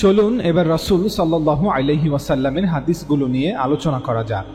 চলুন এবার রাসূল সাল্লাল্লাহু আলাইহি ওয়াসাল্লামের হাদিসগুলো নিয়ে আলোচনা করা যাক।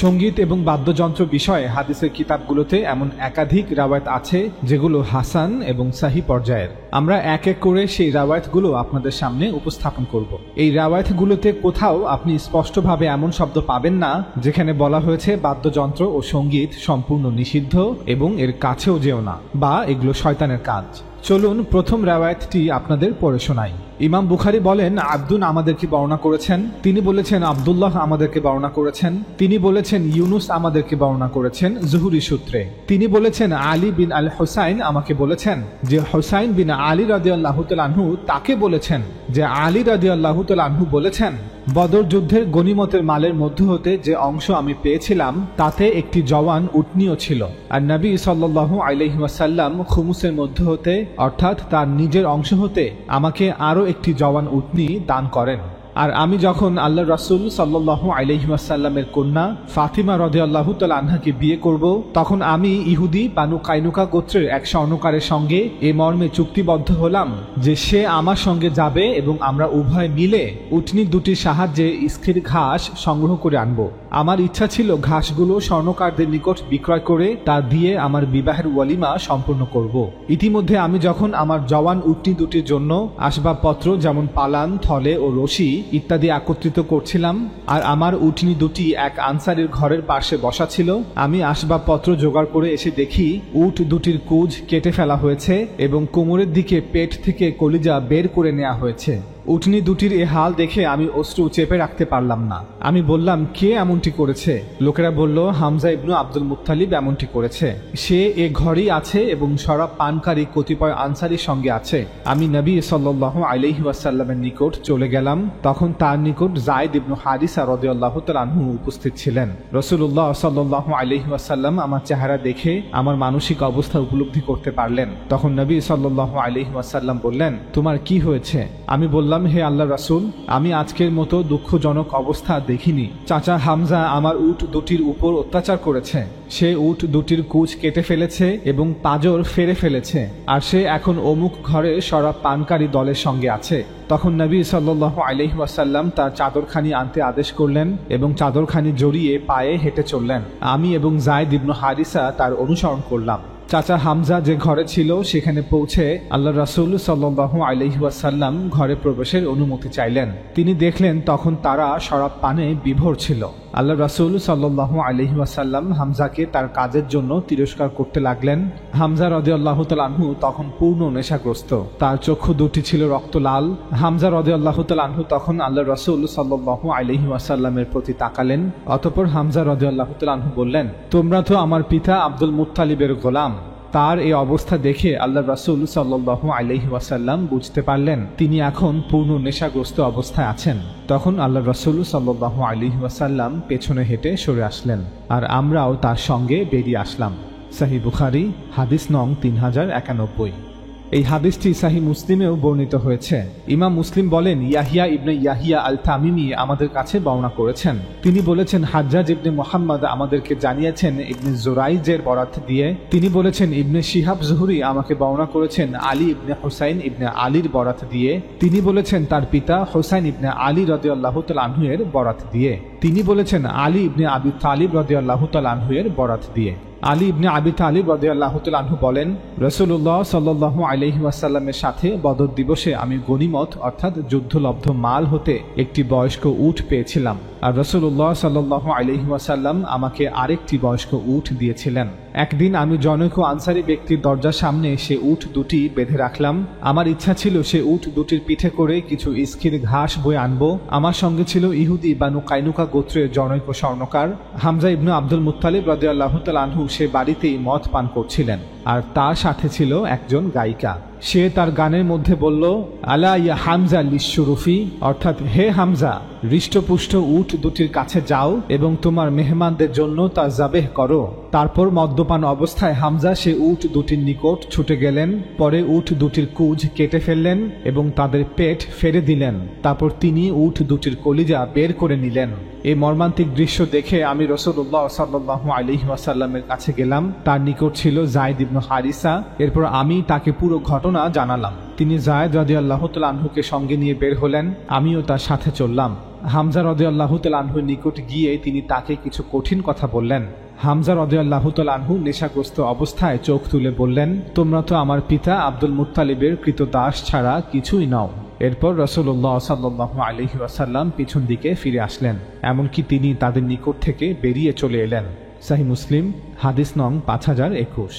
সঙ্গীত এবং বাদ্যযন্ত্র বিষয়ে হাদিসের কিতাবগুলোতে এমন একাধিক রাওয়ায়াত আছে যেগুলো হাসান এবং সাহি পর্যায়ের। আমরা এক এক করে সেই রাওয়ায়াতগুলো আপনাদের সামনে উপস্থাপন করব। এই রাওয়ায়াতগুলোতে কোথাও আপনি স্পষ্টভাবে এমন শব্দ পাবেন না যেখানে বলা হয়েছে বাদ্যযন্ত্র ও সঙ্গীত সম্পূর্ণ নিষিদ্ধ এবং এর কাছেও যেও না বা এগুলো শয়তানের কাজ। চলুন প্রথম রাওয়ায়াতটি আপনাদের পড়ে শোনাই। ইমাম বুখারী বলেন, আব্দুন আমাদেরকে বর্ণনা করেছেন, তিনি বলেছেন আব্দুল্লাহ আমাদেরকে বর্ণনা করেছেন, তিনি বলেছেন ইউনুস আমাদেরকে বর্ণনা করেছেন জুহরি সূত্রে, তিনি বলেছেন আলী বিন আল হুসাইন আমাকে বলেছেন যে হুসাইন বিন আলী রাদিয়াল্লাহু তাআলা আনহু তাকে বলেছেন যে আলী রাদিয়াল্লাহু তাআলা আনহু বলেছেন বদর যুদ্ধের গনিমতের মালের মধ্য হতে যে অংশ আমি পেয়েছিলাম তাতে একটি জওয়ান উটনীও ছিল, আর নবী সাল্লাল্লাহু আলাইহি ওয়াসাল্লাম খুমুসের মধ্য হতে অর্থাৎ তার নিজের অংশ হতে আমাকে আরো একটি জওয়ান উটনী দান করেন। আর আমি যখন আল্লাহ রাসূল সাল্লাল্লাহু আলাইহি ওয়াসাল্লামের কন্যা ফাতিমা রাদিয়াল্লাহু তাআলা আনহাকে বিয়ে করব, তখন আমি ইহুদি বানু কাইনুকা গোত্রের এক স্বর্ণকারের সঙ্গে এ মর্মে চুক্তিবদ্ধ হলাম যে সে আমার সঙ্গে যাবে এবং আমরা উভয় মিলে উটনী দুটির সাহায্যে ইস্কির ঘাস সংগ্রহ করে আনব। আমার ইচ্ছা ছিল ঘাসগুলো স্বর্ণকারদের নিকট বিক্রয় করে তা দিয়ে আমার বিবাহের ওয়ালিমা সম্পূর্ণ করব। ইতিমধ্যে আমি যখন আমার জওয়ান উটনী দুটির জন্য আসবাবপত্র যেমন পালান, থলে ও রশি ইত্যাদি একত্রিত করছিলাম, আর আমার উটনী দুটি এক আনসারীর ঘরের পাশে বসা ছিল, আমি আসবাবপত্র জোগাড় করে এসে দেখি উট দুটির কুঁজ কেটে ফেলা হয়েছে এবং কোমরের দিকে পেট থেকে কলিজা বের করে নেওয়া হয়েছে। উটনী দুটির এ হাল দেখে আমি অশ্রু চেপে রাখতে পারলাম না। আমি বললাম, কে এমনটি করেছে? লোকেরা বলল, হামজা ইবনু আব্দুল মুত্তালিব এমনটি করেছে। সে এ ঘরেই আছে এবং শরাব পানকারী কতিপয় আনসারীর সঙ্গে আছে। আমি নবী সাল্লাল্লাহু আলাইহি ওয়াসাল্লামের নিকট চলে গেলাম, তখন তার নিকট যায়েদ ইবনু হারিসা রাদিয়াল্লাহু তাআলা আনহু উপস্থিত ছিলেন। রাসূলুল্লাহ সাল্লাল্লাহু আলাইহি ওয়াসাল্লাম আমার চেহারা দেখে আমার মানসিক অবস্থা উপলব্ধি করতে পারলেন। তখন নবী সাল্লাল্লাহু আলাইহি ওয়াসাল্লাম বললেন, তোমার কি হয়েছে? আমি বললাম, হে আল্লাহ রাসূল, আমি আজকের মতো দুঃখজনক অবস্থা দেখিনি। চাচা হামজা আমার উট দুটির উপর অত্যাচার করেছে। সে উট দুটির কুঁজ কেটে ফেলেছে এবং পাজর ফেরে ফেলেছে, আর সে এখন অমুক ঘরে শরাব পানকারী দলের সঙ্গে আছে। তখন নবী সাল্লাল্লাহু আলাইহি ওয়াসাল্লাম তার চাদরখানি আনতে আদেশ করলেন এবং চাদরখানি জড়িয়ে পায়ে হেঁটে চললেন। আমি এবং যায়েদ ইবনু হারিসা তার অনুসরণ করলাম। চাচা হামজা যে ঘরে ছিল সেখানে পৌঁছে আল্লাহ রাসূল সাল্লাল্লাহু আলাইহি ওয়াসাল্লাম ঘরে প্রবেশের অনুমতি চাইলেন। তিনি দেখলেন তখন তারা শরাব পানে বিভোর ছিল। আল্লাহ রাসূল সাল্লাল্লাহু আলাইহি ওয়াসাল্লাম হামজাকে তার কাজের জন্য তিরস্কার করতে লাগলেন। হামজা রাদিয়াল্লাহু তাআলা আনহু তখন পূর্ণ নেশাগ্রস্ত, তার চক্ষু দুটি ছিল রক্ত লাল। হামজা রাদিয়াল্লাহু তাআলা আনহু তখন আল্লাহ রাসূল সাল্লাল্লাহু আলাইহি ওয়াসাল্লামের প্রতি তাকালেন। অতঃপর হামজা রাদিয়াল্লাহু তাআলা আনহু বললেন, তোমরা তো আমার পিতা আব্দুল মুত্তালিবের গোলাম। তার এই অবস্থা দেখে আল্লাহ রাসূল সাল্লাল্লাহু আলাইহি ওয়াসাল্লাম বুঝতে পারলেন তিনি এখন পূর্ণ নেশাগ্রস্ত অবস্থায় আছেন। তখন আল্লাহ রাসূল সাল্লাল্লাহু আলাইহি ওয়াসাল্লাম পেছনে হেঁটে সরে আসলেন, আর আমরাও তার সঙ্গে বেরিয়ে আসলাম। সহিহ বুখারী হাদিস নং 3091। এই হাদিসটি সহিহ মুসলিমেও বর্ণিত হয়েছে। ইমাম মুসলিম বলেন, ইয়াহিয়া ইবনে ইয়াহিয়া আল তামিমি আমাদের কাছে বর্ণনা করেছেন। তিনি বলেছেন, হাজ্জাজ ইবনে মুহাম্মদ আমাদেরকে জানিয়েছেন ইবনে জুরাইজের বরাত দিয়ে। তিনি বলেছেন, ইবনে শিহাব জুহরি আমাকে বর্ণনা করেছেন আলী ইবনে হুসাইন ইবনে আলীর বরাত দিয়ে। তিনি বলেছেন তার পিতা হুসাইন ইবনে আলী রাদিয়াল্লাহু তাআলা আনহু এর বরাত দিয়ে। তিনি বলেছেন আলী ইবনে আবি তালিব রাদিয়াল্লাহু তাআলা আনহু এর বরাত দিয়ে। আলী ইবনে আবি তালিব রাদিয়াল্লাহু তাআলা আনহু বলেন, রাসূলুল্লাহ সাল্লাল্লাহু আলাইহি ওয়াসাল্লামের সাথে বদর দিবসে আমি গনিমত অর্থাৎ যুদ্ধলব্ধ মাল হতে একটি বয়স্ক উট পেয়েছিলাম, আর রাসূলুল্লাহ সাল্লাল্লাহু আলাইহি ওয়াসাল্লাম আমাকে আরেকটি বয়স্ক উট দিয়েছিলেন। একদিন আমি জনৈক আনসারী ব্যক্তির দরজার সামনে সে উট দুটি বেঁধে রাখলাম। আমার ইচ্ছা ছিল সে উট দুটির পিঠে করে কিছু ইস্কির ঘাস বয়ে আনবো। আমার সঙ্গে ছিল ইহুদি বানু কাইনুকা গোত্রের জনৈক স্বর্ণকার হামজা ইবনু আব্দুল মুত্তালিব রাদিয়াল্লাহু তাআলা আনহু। সে বাড়িতেই মদ পান করছিলেন, আর তার সাথে ছিল একজন গায়িকা। সে তার গানের মধ্যে বলল, আলা ইয়া হামজা লিশুরুফি, অর্থাৎ হে হামজা, হৃষ্টপুষ্ট উট দুটির কাছে যাও এবং তোমার মেহমানদের জন্য তা জাবেহ করো। তারপর মদ্যপান অবস্থায় হামজা সে উট দুটির নিকট ছুটে গেলেন। পরে উট দুটির কুঁজ কেটে ফেললেন এবং তাদের পেট ফেরে দিলেন। তারপর তিনি উট দুটির কলিজা বের করে নিলেন। এই মর্মান্তিক দৃশ্য দেখে আমি রাসূলুল্লাহ সাল্লাল্লাহু আলাইহি ওয়াসাল্লামের কাছে গেলাম। তার নিকট ছিল যায়েদ ইবনু হারিসা। এরপর আমি তাকে পুরো ঘটনা জানালাম। তিনি যায়েদ রাদিয়াল্লাহু তাআলা আনহুকে সঙ্গে নিয়ে বের হলেন, আমিও তার সাথে চললাম। হামজা রাদিয়াল্লাহু তাআলা আনহুর নিকট গিয়ে তিনি তাকে কিছু কঠিন কথা বললেন। হামজা রাদিয়াল্লাহু তাআলা আনহু নেশাগ্রস্ত অবস্থায় চোখ তুলে বললেন, তোমরা তো আমার পিতা আব্দুল মুত্তালিবের কৃতদাস ছাড়া কিছুই নও। এরপর রাসূলুল্লাহ সাল্লাল্লাহু আলাইহি ওয়াসাল্লাম পিছন দিকে ফিরে আসলেন, এমনকি তিনি তাদের নিকট থেকে বেরিয়ে চলে এলেন। সহিহ মুসলিম হাদিস নং 5021।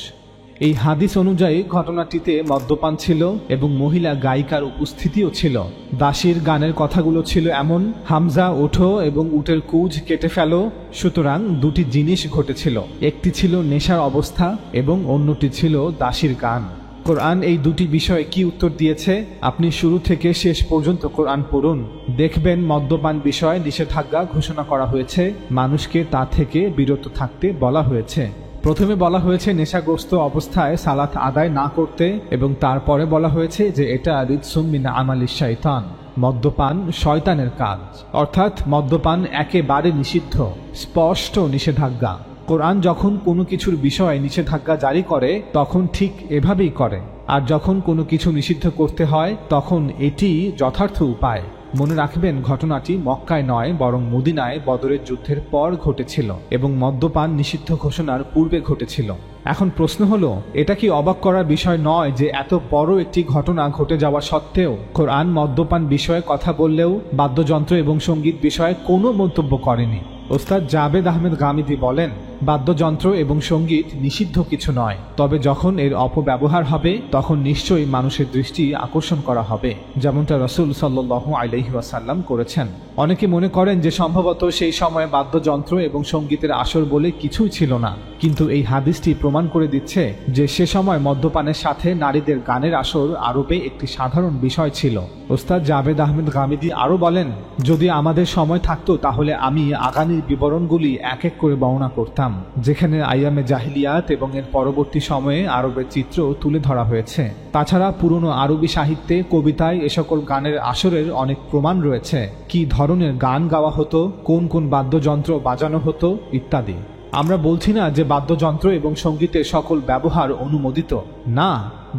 এই হাদিস অনুযায়ী ঘটনাটিতে মদ্যপান ছিল এবং মহিলা গায়িকার উপস্থিতিও ছিল। দাসীর গানের কথাগুলো ছিল এমন, হামজা ওঠো এবং উটের কুঁজ কেটে ফেলো। সুতরাং দুটি জিনিস ঘটেছিল, একটি ছিল নেশার অবস্থা এবং অন্যটি ছিল দাসীর গান। কোরআন এই দুটি বিষয়ে কি উত্তর দিয়েছে আপনি শুরু থেকে শেষ পর্যন্ত কোরআন পড়ুন, দেখবেন মদ্যপান বিষয়ে নিষেধাজ্ঞা ঘোষণা করা হয়েছে, মানুষকে তা থেকে বিরত থাকতে বলা হয়েছে। প্রথমে বলা হয়েছে নেশাগ্রস্ত অবস্থায় সালাত আদায় না করতে, এবং তারপরে বলা হয়েছে যে এটা রিজসুম মিন আমালিশ শাইতান, মদ্যপান শয়তানের কাজ। অর্থাৎ মদ্যপান একেবারে নিষিদ্ধ, স্পষ্ট নিষেধাজ্ঞা। কোরআন যখন কোনো কিছুর বিষয়ে নিষেধাজ্ঞা জারি করে তখন ঠিক এভাবেই করে, আর যখন কোনো কিছু নিষিদ্ধ করতে হয় তখন এটি যথার্থ উপায়। মনে রাখবেন, ঘটনাটি মক্কায় নয় বরং মদিনায় বদরের যুদ্ধের পর ঘটেছিল এবং মদ্যপান নিষিদ্ধ ঘোষণার পূর্বে ঘটেছিল। এখন প্রশ্ন হলো, এটা কি অবাক করার বিষয় নয় যে এত বড় একটি ঘটনা ঘটে যাওয়া সত্ত্বেও কোরআন মদ্যপান বিষয়ে কথা বললেও বাদ্যযন্ত্র এবং সঙ্গীত বিষয়ে কোনো মন্তব্য করেনি? ওস্তাদ জাবেদ আহমেদ গামিদি বলেন, বাদ্যযন্ত্র এবং সঙ্গীত নিষিদ্ধ কিছু নয়, তবে যখন এর অপব্যবহার হবে তখন নিশ্চয়ই মানুষের দৃষ্টি আকর্ষণ করা হবে, যেমনটা রাসূল সাল্লাল্লাহু আলাইহি ওয়াসাল্লাম করেছেন। অনেকে মনে করেন যে সম্ভবত সেই সময় বাদ্যযন্ত্র এবং সঙ্গীতের আসর বলে কিছুই ছিল না, কিন্তু এই হাদিসটি প্রমাণ করে দিচ্ছে যে সে সময় মদ্যপানের সাথে নারীদের গানের আসর আরবে একটি সাধারণ বিষয় ছিল। ওস্তাদ জাবেদ আহমেদ গামিদি আরও বলেন, যদি আমাদের সময় থাকতো তাহলে আমি আগামীর বিবরণগুলি এক এক করে বর্ণনা করতাম, যেখানে আইয়ামে জাহিলিয়াত এবং এর পরবর্তী সময়ে আরবের চিত্র তুলে ধরা হয়েছে। তাছাড়া পুরনো আরবি সাহিত্যে, কবিতায় এ সকল গানের আসরের অনেক প্রমাণ রয়েছে, কি ধরনের গান গাওয়া হতো, কোন কোন বাদ্যযন্ত্র বাজানো হতো ইত্যাদি। আমরা বলছি না যে বাদ্যযন্ত্র এবং সঙ্গীতের সকল ব্যবহার অনুমোদিত, না,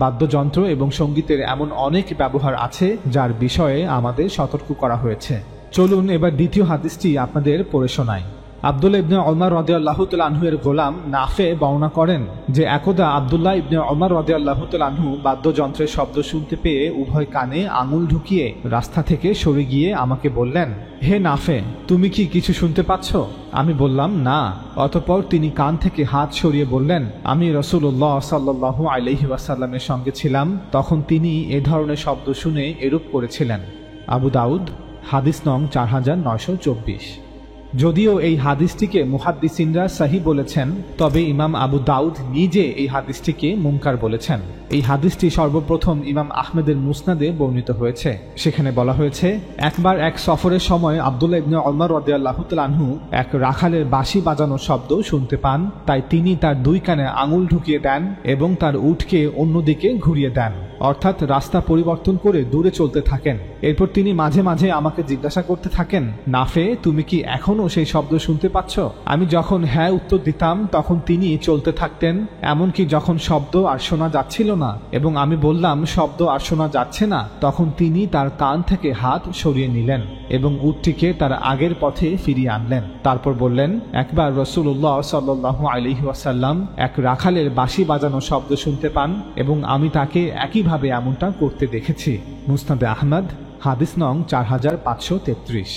বাদ্যযন্ত্র এবং সঙ্গীতের এমন অনেক ব্যবহার আছে যার বিষয়ে আমাদের সতর্ক করা হয়েছে। চলুন এবার দ্বিতীয় হাদিসটি আপনাদের পড়ে শোনাই। আব্দুল্লাহ ইবনে ওমর রাদিয়াল্লাহু তাআলা আনহু এর গোলাম নাফে বর্ণনা করেন যে একদা আব্দুল্লাহ ইবনে ওমর রাদিয়াল্লাহু তাআলা আনহু বাদ্যযন্ত্রের শব্দ শুনতে পেয়ে উভয় কানে আঙুল ঢুকিয়ে রাস্তা থেকে সরে গিয়ে আমাকে বললেন, হে নাফে, তুমি কি কিছু শুনতে পাচ্ছ? আমি বললাম, না। অতঃপর তিনি কান থেকে হাত সরিয়ে বললেন, আমি রাসূলুল্লাহ সাল্লাল্লাহু আলাইহি ওয়াসাল্লামের সঙ্গে ছিলাম, তখন তিনি এ ধরনের শব্দ শুনে এরূপ করেছিলেন। আবু দাউদ হাদিস নং 4924। যদিও এই হাদিসটিকে মুহাদ্দিসিনরা সহিহ বলেছেন, তবে ইমাম আবু দাউদ নিজে এই হাদিসটিকে মুনকার বলেছেন। এই হাদিসটি সর্বপ্রথম ইমাম আহমেদের মুসনাদে বর্ণিত হয়েছে। সেখানে বলা হয়েছে, একবার এক সফরের সময় আব্দুল্লাহ ইবনে ওমর রাদিয়াল্লাহু তাআলা আনহু এক রাখালের বাঁশি বাজানোর শব্দ শুনতে পান, তাই তিনি তার দুই কানে আঙুল ঢুকিয়ে দেন এবং তার উটকে অন্যদিকে ঘুরিয়ে দেন, অর্থাৎ রাস্তা পরিবর্তন করে দূরে চলতে থাকেন। এরপর তিনি মাঝে মাঝে আমাকে জিজ্ঞাসা করতে থাকেন, নাফে, তুমি কি এখনো সেই শব্দ শুনতে পাচ্ছ? আমি যখন হ্যাঁ উত্তর দিতাম তখন তিনি চলতে থাকতেন, এমনকি যখন শব্দ আর শোনা যাচ্ছিল না এবং আমি বললাম শব্দ আর শোনা যাচ্ছে না, তখন তিনি তার কান থেকে হাত সরিয়ে নিলেন এবং উটটিকে তার আগের পথে ফিরিয়ে আনলেন। তারপর বললেন, একবার রাসূলুল্লাহ সাল্লাল্লাহু আলাইহি ওয়াসাল্লাম এক রাখালের বাঁশি বাজানোর শব্দ শুনতে পান এবং আমি তাকে একইভাবে এমনটা করতে দেখেছি। মুসনাদে আহমদ হাদিস নং 4533।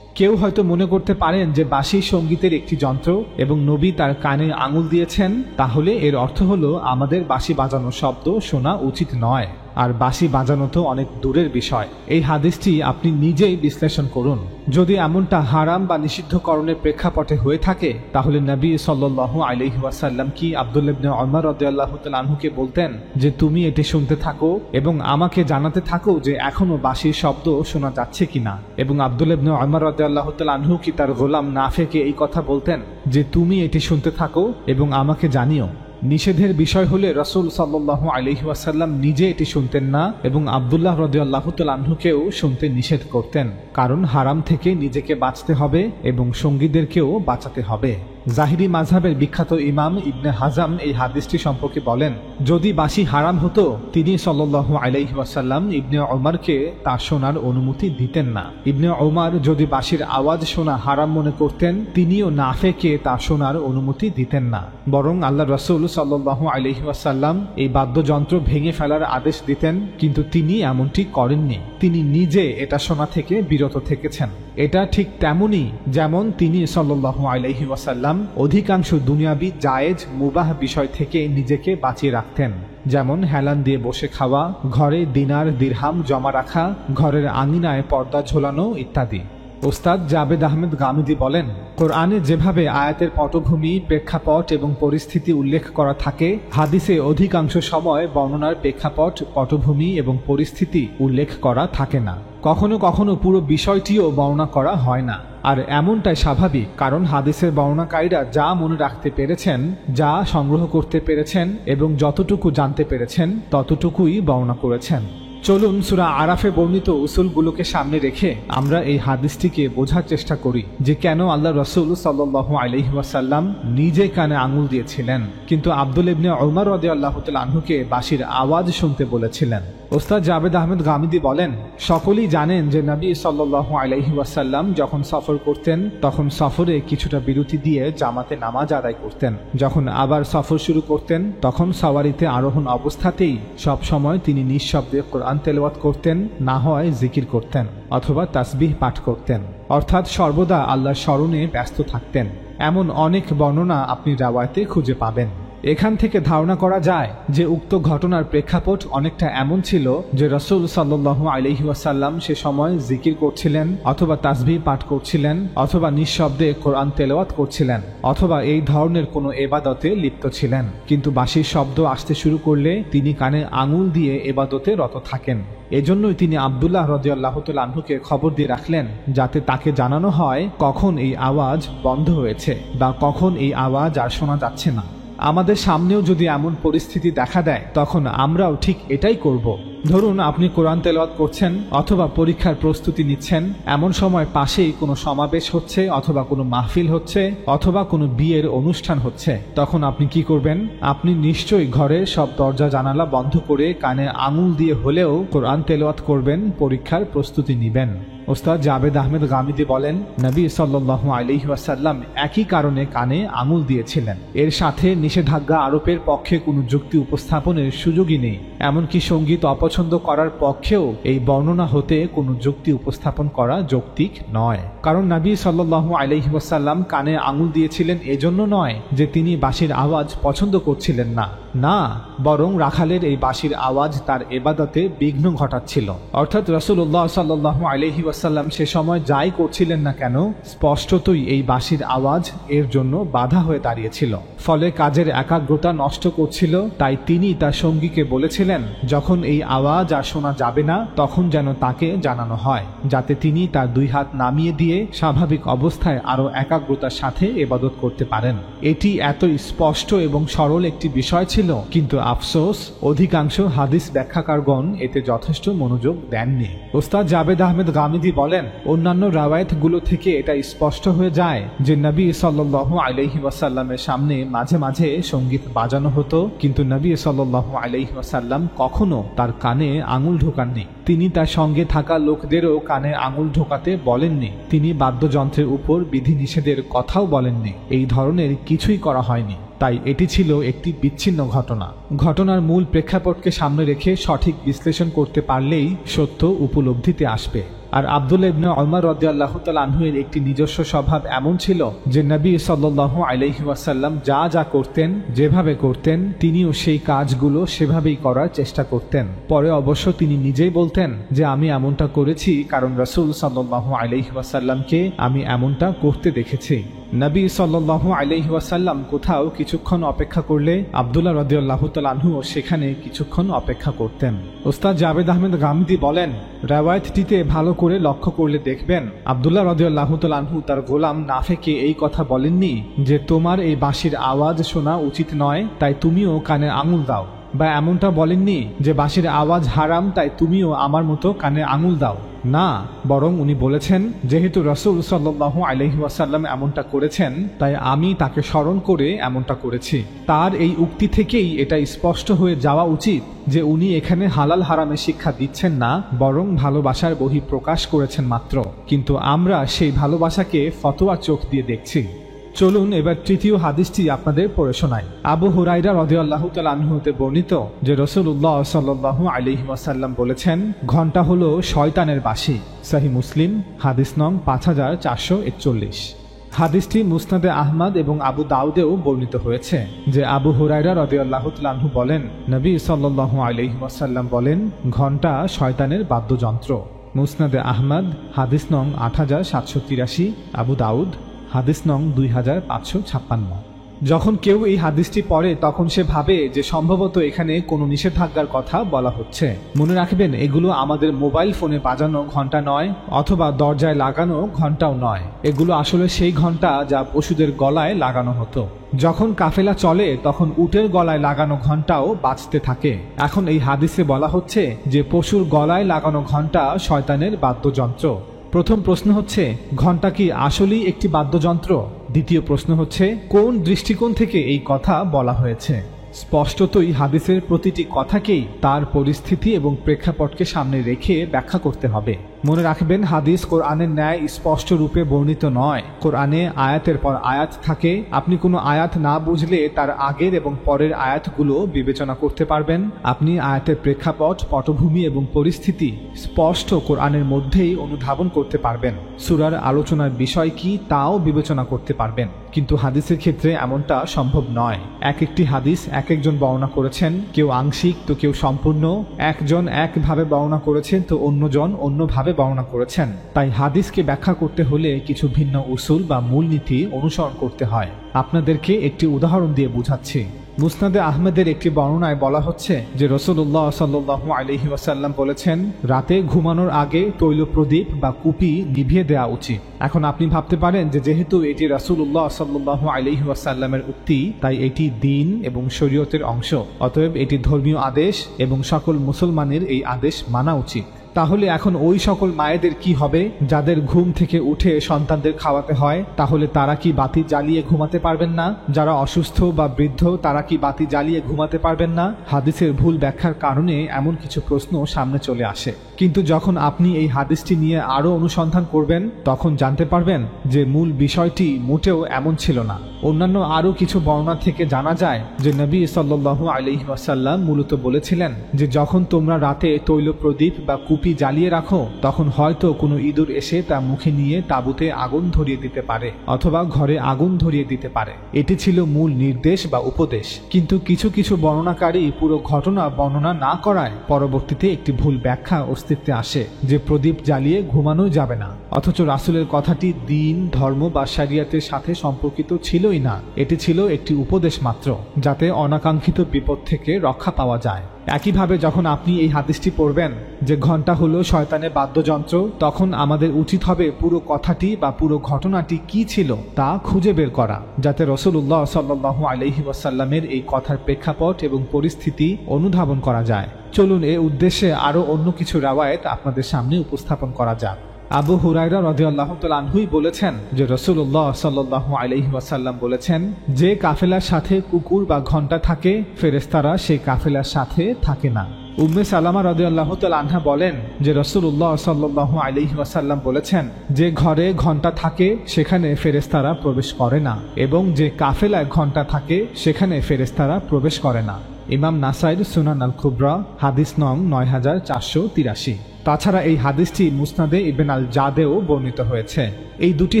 কেউ হয়তো মনে করতে পারেন যে বাঁশি সঙ্গীতের একটি যন্ত্র এবং নবী তার কানে আঙুল দিয়েছেন, তাহলে এর অর্থ হলো আমাদের বাঁশি বাজানোর শব্দ শোনা উচিত নয়, আর বাঁশি বাজানো তো অনেক দূরের বিষয়। এই হাদিসটি আপনি নিজেই বিশ্লেষণ করুন। যদি এমনটা হারাম বা নিষিদ্ধকরণের প্রেক্ষাপটে হয়ে থাকে, তাহলে নবী সাল্লাল্লাহু আলাইহি ওয়াসাল্লাম কি আব্দুল্লাহ ইবনে ওমর রাদিয়াল্লাহু তাআলা আনহুকে বলতেন যে তুমি এটি শুনতে থাকো এবং আমাকে জানাতে থাকো যে এখনো বাঁশির শব্দ শোনা যাচ্ছে কিনা? এবং আব্দুল্লাহ ইবনে ওমর রাদিয়াল্লাহু তাআলা আনহু কি তার গোলাম নাফেকে এই কথা বলতেন যে তুমি এটি শুনতে থাকো এবং আমাকে জানিও? নিষেধের বিষয় হলে রাসূল সাল্লাল্লাহু আলাইহি ওয়াসাল্লাম নিজে এটি শুনতেন না এবং আব্দুল্লাহ রাদিয়াল্লাহু তাআলা আনহুকেও শুনতে নিষেধ করতেন, কারণ হারাম থেকে নিজেকে বাঁচতে হবে এবং সঙ্গীদেরকেও বাঁচাতে হবে। জাহিরি মাযহাবের বিখ্যাত ইমাম ইবনে হাজাম এই হাদিসটি সম্পর্কে বলেন, যদি বাঁশি হারাম হতো তিনি সাল্লাল্লাহু আলাইহি ওয়াসাল্লাম ইবনে ওমরকে তা শোনার অনুমতি দিতেন না। ইবনে ওমর যদি বাঁশির আওয়াজ শোনা হারাম মনে করতেন তিনিও নাফেকে তা শোনার অনুমতি দিতেন না, বরং আল্লাহ রাসূল সাল্লাল্লাহু আলাইহি ওয়াসাল্লাম এই বাদ্যযন্ত্র ভেঙে ফেলার আদেশ দিতেন, কিন্তু তিনি এমনটি করেননি। তিনি নিজে এটা শোনা থেকে বিরত থেকেছেন। এটা ঠিক তেমনি যেমন তিনি সাল্লাল্লাহু আলাইহি ওয়াসাল্লাম অধিকাংশ দুনিয়াবি জায়েজ মুবাহ বিষয় থেকে নিজেকে বাঁচিয়ে রাখতেন, যেমন হেলান দিয়ে বসে খাওয়া, ঘরে দিনার দিরহাম জমা রাখা, ঘরের আঙিনায় পর্দা ঝোলানো ইত্যাদি। ওস্তাদ জাবেদ আহমেদ গামিদি বলেন, কোরআনে যেভাবে আয়াতের পটভূমি, প্রেক্ষাপট এবং পরিস্থিতি উল্লেখ করা থাকে, হাদিসে অধিকাংশ সময় বর্ণনার প্রেক্ষাপট, পটভূমি এবং পরিস্থিতি উল্লেখ করা থাকে না। কখনো কখনো পুরো বিষয়টিও বর্ণনা করা হয় না। আর এমনটাই স্বাভাবিক, কারণ হাদিসের বর্ণনাকারীরা যা মনে রাখতে পেরেছেন, যা সংগ্রহ করতে পেরেছেন এবং যতটুকু জানতে পেরেছেন ততটুকুই বর্ণনা করেছেন। চলুন সূরা আরাফে বর্ণিত উসুলগুলোকে সামনে রেখে আমরা এই হাদিসটিকে বোঝার চেষ্টা করি যে কেন আল্লাহ রাসূল সাল্লাল্লাহু আলাইহি ওয়াসাল্লাম নিজে কানে আঙুল দিয়েছিলেন, কিন্তু আব্দুল ইবনে ওমর রাদিয়াল্লাহু তাআলা আনহুকে বাঁশির আওয়াজ শুনতে বলেছিলেন। ওস্তাদ জাবেদ আহমেদ গামিদি বলেন, সকলেই জানেন যে নবী সাল্লাল্লাহু আলাইহি ওয়াসাল্লাম যখন সফর করতেন তখন সফরে কিছুটা বিরতি দিয়ে জামাতে নামাজ আদায় করতেন। যখন আবার সফর শুরু করতেন তখন সওয়ারিতে আরোহণ অবস্থাতেই সব সময় তিনি নিঃশব্দে কোরআন তেলাওয়াত করতেন, না হয় জিকির করতেন অথবা তাসবিহ পাঠ করতেন, অর্থাৎ সর্বদা আল্লাহর স্মরণে ব্যস্ত থাকতেন। এমন অনেক বর্ণনা আপনি রাওয়ায়াতে খুঁজে পাবেন। এখান থেকে ধারণা করা যায় যে উক্ত ঘটনার প্রেক্ষাপট অনেকটা এমন ছিল যে রাসূল সাল্লাল্লাহু আলাইহি ওয়াসাল্লাম সে সময় জিকির করছিলেন অথবা তাসবিহ পাঠ করছিলেন অথবা নিঃশব্দে কোরআন তেলাওয়াত করছিলেন অথবা এই ধরনের কোনো ইবাদতে লিপ্ত ছিলেন, কিন্তু বাঁশির শব্দ আসতে শুরু করলে তিনি কানে আঙুল দিয়ে ইবাদতে রত থাকেন। এজন্যই তিনি আব্দুল্লাহ রাদিয়াল্লাহু তাআলা আনহুকে খবর দিয়ে রাখলেন যাতে তাকে জানানো হয় কখন এই আওয়াজ বন্ধ হয়েছে বা কখন এই আওয়াজ আর শোনা যাচ্ছে না। আমাদের সামনেও যদি এমন পরিস্থিতি দেখা দেয় তখন আমরাও ঠিক এটাই করব। ধরুন আপনি কোরআন তেলাওয়াত করছেন অথবা পরীক্ষার প্রস্তুতি নিচ্ছেন, এমন সময় পাশেই কোনো সমাবেশ হচ্ছে অথবা কোনো মাহফিল হচ্ছে অথবা কোনো বিয়ের অনুষ্ঠান হচ্ছে, তখন আপনি কি করবেন? আপনি নিশ্চয়ই ঘরের সব দরজা জানালা বন্ধ করে কানে আঙুল দিয়ে হলেও কোরআন তেলাওয়াত করবেন, পরীক্ষার প্রস্তুতি নেবেন। ওস্তাদ জাবেদ আহমেদ গামিদি বলেন, নবী সাল্লাল্লাহু আলাইহি ওয়াসাল্লাম একই কারণে কানে আঙুল দিয়েছিলেন। এর সাথে নিষেধাজ্ঞা আরোপের পক্ষে কোনো যুক্তি উপস্থাপনের সুযোগই নেই। এমনকি সঙ্গীত অপছন্দ করার পক্ষেও এই বর্ণনা হতে কোনো যুক্তি উপস্থাপন করা যৌক্তিক নয়। কারণ নবী সাল্লাল্লাহু আলাইহি ওয়াসাল্লাম কানে আঙুল দিয়েছিলেন এজন্য নয় যে তিনি বাঁশির আওয়াজ পছন্দ করছিলেন না, না, বরং রাখালের এই বাঁশির আওয়াজ তার ইবাদতে বিঘ্ন ঘটাচ্ছিল। অর্থাৎ রাসূলুল্লাহ সাল্লাল্লাহু আলাইহি ওয়াসাল্লাম সে সময় যাই করছিলেন না কেন স্পষ্টতই এই বাঁশির আওয়াজ এর জন্য বাধা হয়ে দাঁড়িয়েছিল, ফলে কাজের একাগ্রতা নষ্ট করছিল। তাই তিনি তার সঙ্গীকে বলেছিলেন যখন এই আওয়াজ আর শোনা যাবে না তখন যেন তাকে জানানো হয়, যাতে তিনি তার দুই হাত নামিয়ে দিয়ে স্বাভাবিক অবস্থায় আরো একাগ্রতার সাথে ইবাদত করতে পারেন। এটি এত স্পষ্ট এবং সরল একটি বিষয় ছিল, কিন্তু আফসোস অধিকাংশ হাদিস ব্যাখ্যাকারগণ এতে যথেষ্ট মনোযোগ দেননি। ওস্তাদ জাবেদ আহমেদ গামিদি বলেন, অন্যান্য রাওয়ায়াতগুলো থেকে এটা স্পষ্ট হয়ে যায় যে নবী সাল্লাল্লাহু আলাইহি ওয়াসাল্লামের সামনে মাঝে মাঝে সঙ্গীত বাজানো হতো, কিন্তু নবী সাল্লাল্লাহু আলাইহি ওয়াসাল্লাম কখনো তার কানে আঙুল ঢোকাননি। তিনি তার সঙ্গে থাকা লোকদেরও কানে আঙুল ঢোকাতে বলেননি। তিনি বাদ্যযন্ত্রের উপর বিধিনিষেধের কথাও বলেননি। এই ধরনের কিছুই করা হয়নি। তাই এটি ছিল একটি বিচ্ছিন্ন ঘটনা। ঘটনার মূল প্রেক্ষাপটকে সামনে রেখে সঠিক বিশ্লেষণ করতে পারলেই সত্য উপলব্ধিতে আসবে। আর আব্দুল্লাহ ইবনে ওমর রাদিয়াল্লাহু তাআলা আনহুর একটি নিজস্ব স্বভাব এমন ছিল যে নবী সাল্লাল্লাহু আলাইহি ওয়াসাল্লাম যা যা করতেন, যেভাবে করতেন, তিনিও সেই কাজগুলো সেভাবেই করার চেষ্টা করতেন। পরে অবশ্য তিনি নিজেই বলতেন যে আমি এমনটা করেছি কারণ রাসূল সাল্লাল্লাহু আলাইহি ওয়াসাল্লামকে আমি এমনটা করতে দেখেছি। নবী সাল্লাল্লাহু আলাইহি ওয়াসাল্লাম কোথাও কিছুক্ষণ অপেক্ষা করলে আব্দুল্লাহ রাদিয়াল্লাহু তাআলা আনহুও সেখানে কিছুক্ষণ অপেক্ষা করতেন। ওস্তাদ জাবেদ আহমেদ গামিদি বলেন, রাওয়ায়াতটিতে ভালো করে লক্ষ্য করলে দেখবেন আব্দুল্লাহ রাদিয়াল্লাহু তাআলা আনহু তার গোলাম নাফেকে এই কথা বলেননি যে তোমার এই বাঁশির আওয়াজ শোনা উচিত নয়, তাই তুমিও কানে আঙুল দাও। বা এমনটা বলেননি যে বাঁশির আওয়াজ হারাম তাই তুমিও আমার মতো কানে আঙুল দাও। না, বরং উনি বলেছেন যেহেতু রাসূল সাল্লাল্লাহু আলাইহি ওয়াসাল্লাম এমনটা করেছেন তাই আমি তাকে স্মরণ করে এমনটা করেছি। তার এই উক্তি থেকেই এটা স্পষ্ট হয়ে যাওয়া উচিত যে উনি এখানে হালাল হারামের শিক্ষা দিচ্ছেন না, বরং ভালোবাসার বহিঃপ্রকাশ করেছেন মাত্র। কিন্তু আমরা সেই ভালোবাসাকে ফতোয়ার চোখ দিয়ে দেখছি। চলুন এবার তৃতীয় হাদিসটি আপনাদের পড়ে শোনাই। আবু হুরায়রা রাদিয়াল্লাহু তাআলা আনহু হতে বর্ণিত যে রাসূলুল্লাহ সাল্লাল্লাহু আলাইহি ওয়াসাল্লাম বলেছেন, ঘণ্টা হলো শয়তানের বাঁশি। সহিহ মুসলিম, হাদিস নং 5441। হাদিসটি মুসনাদে আহমদ এবং আবু দাউদেও বর্ণিত হয়েছে যে আবু হুরায়রা রাদিয়াল্লাহু তাআলা আনহু বলেন, নবী সাল্লাল্লাহু আলাইহি ওয়াসাল্লাম বলেন, ঘণ্টা শয়তানের বাদ্যযন্ত্র। মুসনাদে আহমদ, হাদিস নং 8783, আবু দাউদ, হাদিস নং 2556। যখন কেউ এই হাদিসটি পড়ে তখন সে ভাবে যে সম্ভবত এখানে কোনো নিষেধাজ্ঞার কথা বলা হচ্ছে। মনে রাখবেন, এগুলো আমাদের মোবাইল ফোনে বাজানো ঘণ্টা নয়, অথবা দরজায় লাগানো ঘণ্টাও নয়। এগুলো আসলে সেই ঘণ্টা যা পশুদের গলায় লাগানো হতো। যখন কাফেলা চলে তখন উটের গলায় লাগানো ঘণ্টাও বাজতে থাকে। এখন এই হাদিসে বলা হচ্ছে যে পশুর গলায় লাগানো ঘণ্টা শয়তানের বাদ্যযন্ত্র। প্রথম প্রশ্ন হচ্ছে, ঘণ্টা কি আসলেই একটি বাদ্যযন্ত্র? দ্বিতীয় প্রশ্ন হচ্ছে, কোন দৃষ্টিকোণ থেকে এই কথা বলা হয়েছে? স্পষ্টতই হাদিসের প্রতিটি কথাকেই তার পরিস্থিতি এবং প্রেক্ষাপটকে সামনে রেখে ব্যাখ্যা করতে হবে। মনে রাখবেন, হাদিস কোরআনের ন্যায় স্পষ্ট রূপে বর্ণিত নয়। কোরআনে আয়াতের পর আয়াত থাকে। আপনি কোনো আয়াত না বুঝলে তার আগের এবং পরের আয়াতগুলো বিবেচনা করতে পারবেন। আপনি আয়াতের প্রেক্ষাপট, পটভূমি এবং পরিস্থিতি স্পষ্ট কোরআনের মধ্যেই অনুধাবন করতে পারবেন। সূরার আলোচনার বিষয় কি তাও বিবেচনা করতে পারবেন। কিন্তু হাদিসের ক্ষেত্রে এমনটা সম্ভব নয়। এক একটি হাদিস এক একজন বর্ণনা করেছেন, কেউ আংশিক তো কেউ সম্পূর্ণ। একজন একভাবে বর্ণনা করেছেন তো অন্যজন অন্যভাবে বর্ণনা করেছেন। তাই হাদিসকে ব্যাখ্যা করতে হলে কিছু ভিন্ন উসুল বা মূলনীতি অনুসরণ করতে হয়। আপনাদেরকে একটি উদাহরণ দিয়ে বুঝাচ্ছি। মুসনাদে আহমেদের একটি বর্ণনায় বলা হচ্ছে যে রাসূলুল্লাহ সাল্লাল্লাহু আলাইহি ওয়াসাল্লাম বলেছেন, রাতে ঘুমানোর আগে তৈল প্রদীপ বা কুপি নিভিয়ে দেওয়া উচিত। এখন আপনি ভাবতে পারেন যে যেহেতু এটি রাসূলুল্লাহ সাল্লাল্লাহু আলাইহি ওয়াসাল্লামের উক্তি, তাই এটি দ্বীন এবং শরীয়তের অংশ, অতএব এটি ধর্মীয় আদেশ এবং সকল মুসলমানের এই আদেশ মানা উচিত। তাহলে এখন ওই সকল মায়েদের কি হবে যাদের ঘুম থেকে উঠে সন্তানদের খাওয়াতে হয়? তাহলে তারা কি বাতি জ্বালিয়ে ঘুমাতে পারবেন না? যারা অসুস্থ বা বৃদ্ধ তারা কি বাতি জ্বালিয়ে ঘুমাতে পারবেন না? হাদিসের ভুল ব্যাখ্যার কারণে এমন কিছু প্রশ্ন সামনে চলে আসে। কিন্তু যখন আপনি এই হাদিসটি নিয়ে আরো অনুসন্ধান করবেন তখন জানতে পারবেন যে মূল বিষয়টি মোটেও এমন ছিল না। অন্যান্য আরো কিছু বর্ণনা থেকে জানা যায় যে নবী সাল্লাল্লাহু আলাইহি ওয়াসাল্লাম মূলত বলেছিলেন যে যখন তোমরা রাতে তৈল প্রদীপ বা কুপি জ্বালিয়ে রাখো তখন হয়তো কোনো ইঁদুর এসে তা মুখে নিয়ে তাঁবুতে আগুন ধরিয়ে দিতে পারে অথবা ঘরে আগুন ধরিয়ে দিতে পারে। এটি ছিল মূল নির্দেশ বা উপদেশ। কিন্তু কিছু কিছু বর্ণনাকারী পুরো ঘটনা বর্ণনা না করায় পরবর্তীতে একটি ভুল ব্যাখ্যা অস্তিত্বে আসে যে প্রদীপ জ্বালিয়ে ঘুমানো যাবে না। অথচ রাসূলের কথাটি দ্বীন, ধর্ম বা শরিয়তের সাথে সম্পর্কিত ছিলই না। এটি ছিল একটি উপদেশ মাত্র, যাতে অনাকাঙ্ক্ষিত বিপদ থেকে রক্ষা পাওয়া যায়। একইভাবে যখন আপনি এই হাদিসটি পড়বেন যে ঘণ্টা হলো শয়তানের বাদ্যযন্ত্র, তখন আমাদের উচিত হবে পুরো কথাটি বা পুরো ঘটনাটি কি ছিল তা খুঁজে বের করা, যাতে রাসূলুল্লাহ সাল্লাল্লাহু আলাইহি ওয়াসাল্লামের এই কথার প্রেক্ষাপট এবং পরিস্থিতি অনুধাবন করা যায়। চলুন এ উদ্দেশ্যে আরো অন্য কিছু রাওয়ায়াত আপনাদের সামনে উপস্থাপন করা যাক। আবু হুরায়রা রাদিয়াল্লাহু তাআলা আনহুই বলেছেন যে রাসূলুল্লাহ সাল্লাল্লাহু আলাইহি ওয়াসাল্লাম বলেছেন, যে কাফেলার সাথে কুকুর বা ঘণ্টা থাকে ফেরেশতারা সেই কাফেলার সাথে থাকে না। উম্মে সালামা রাদিয়াল্লাহু তাআলা আনহা বলেন যে রাসূলুল্লাহ সাল্লাল্লাহু আলাইহি ওয়াসাল্লাম বলেছেন, যে ঘরে ঘণ্টা থাকে সেখানে ফেরেশতারা প্রবেশ করে না, এবং যে কাফেলায় ঘণ্টা থাকে সেখানে ফেরেশতারা প্রবেশ করে না। ইমাম নাসাইর সুনান আল কুবরা, হাদিস নং 9483। তাছাড়া এই হাদিসটি মুসনাদে ইবনে আল জাদেও বর্ণিত হয়েছে। এই দুটি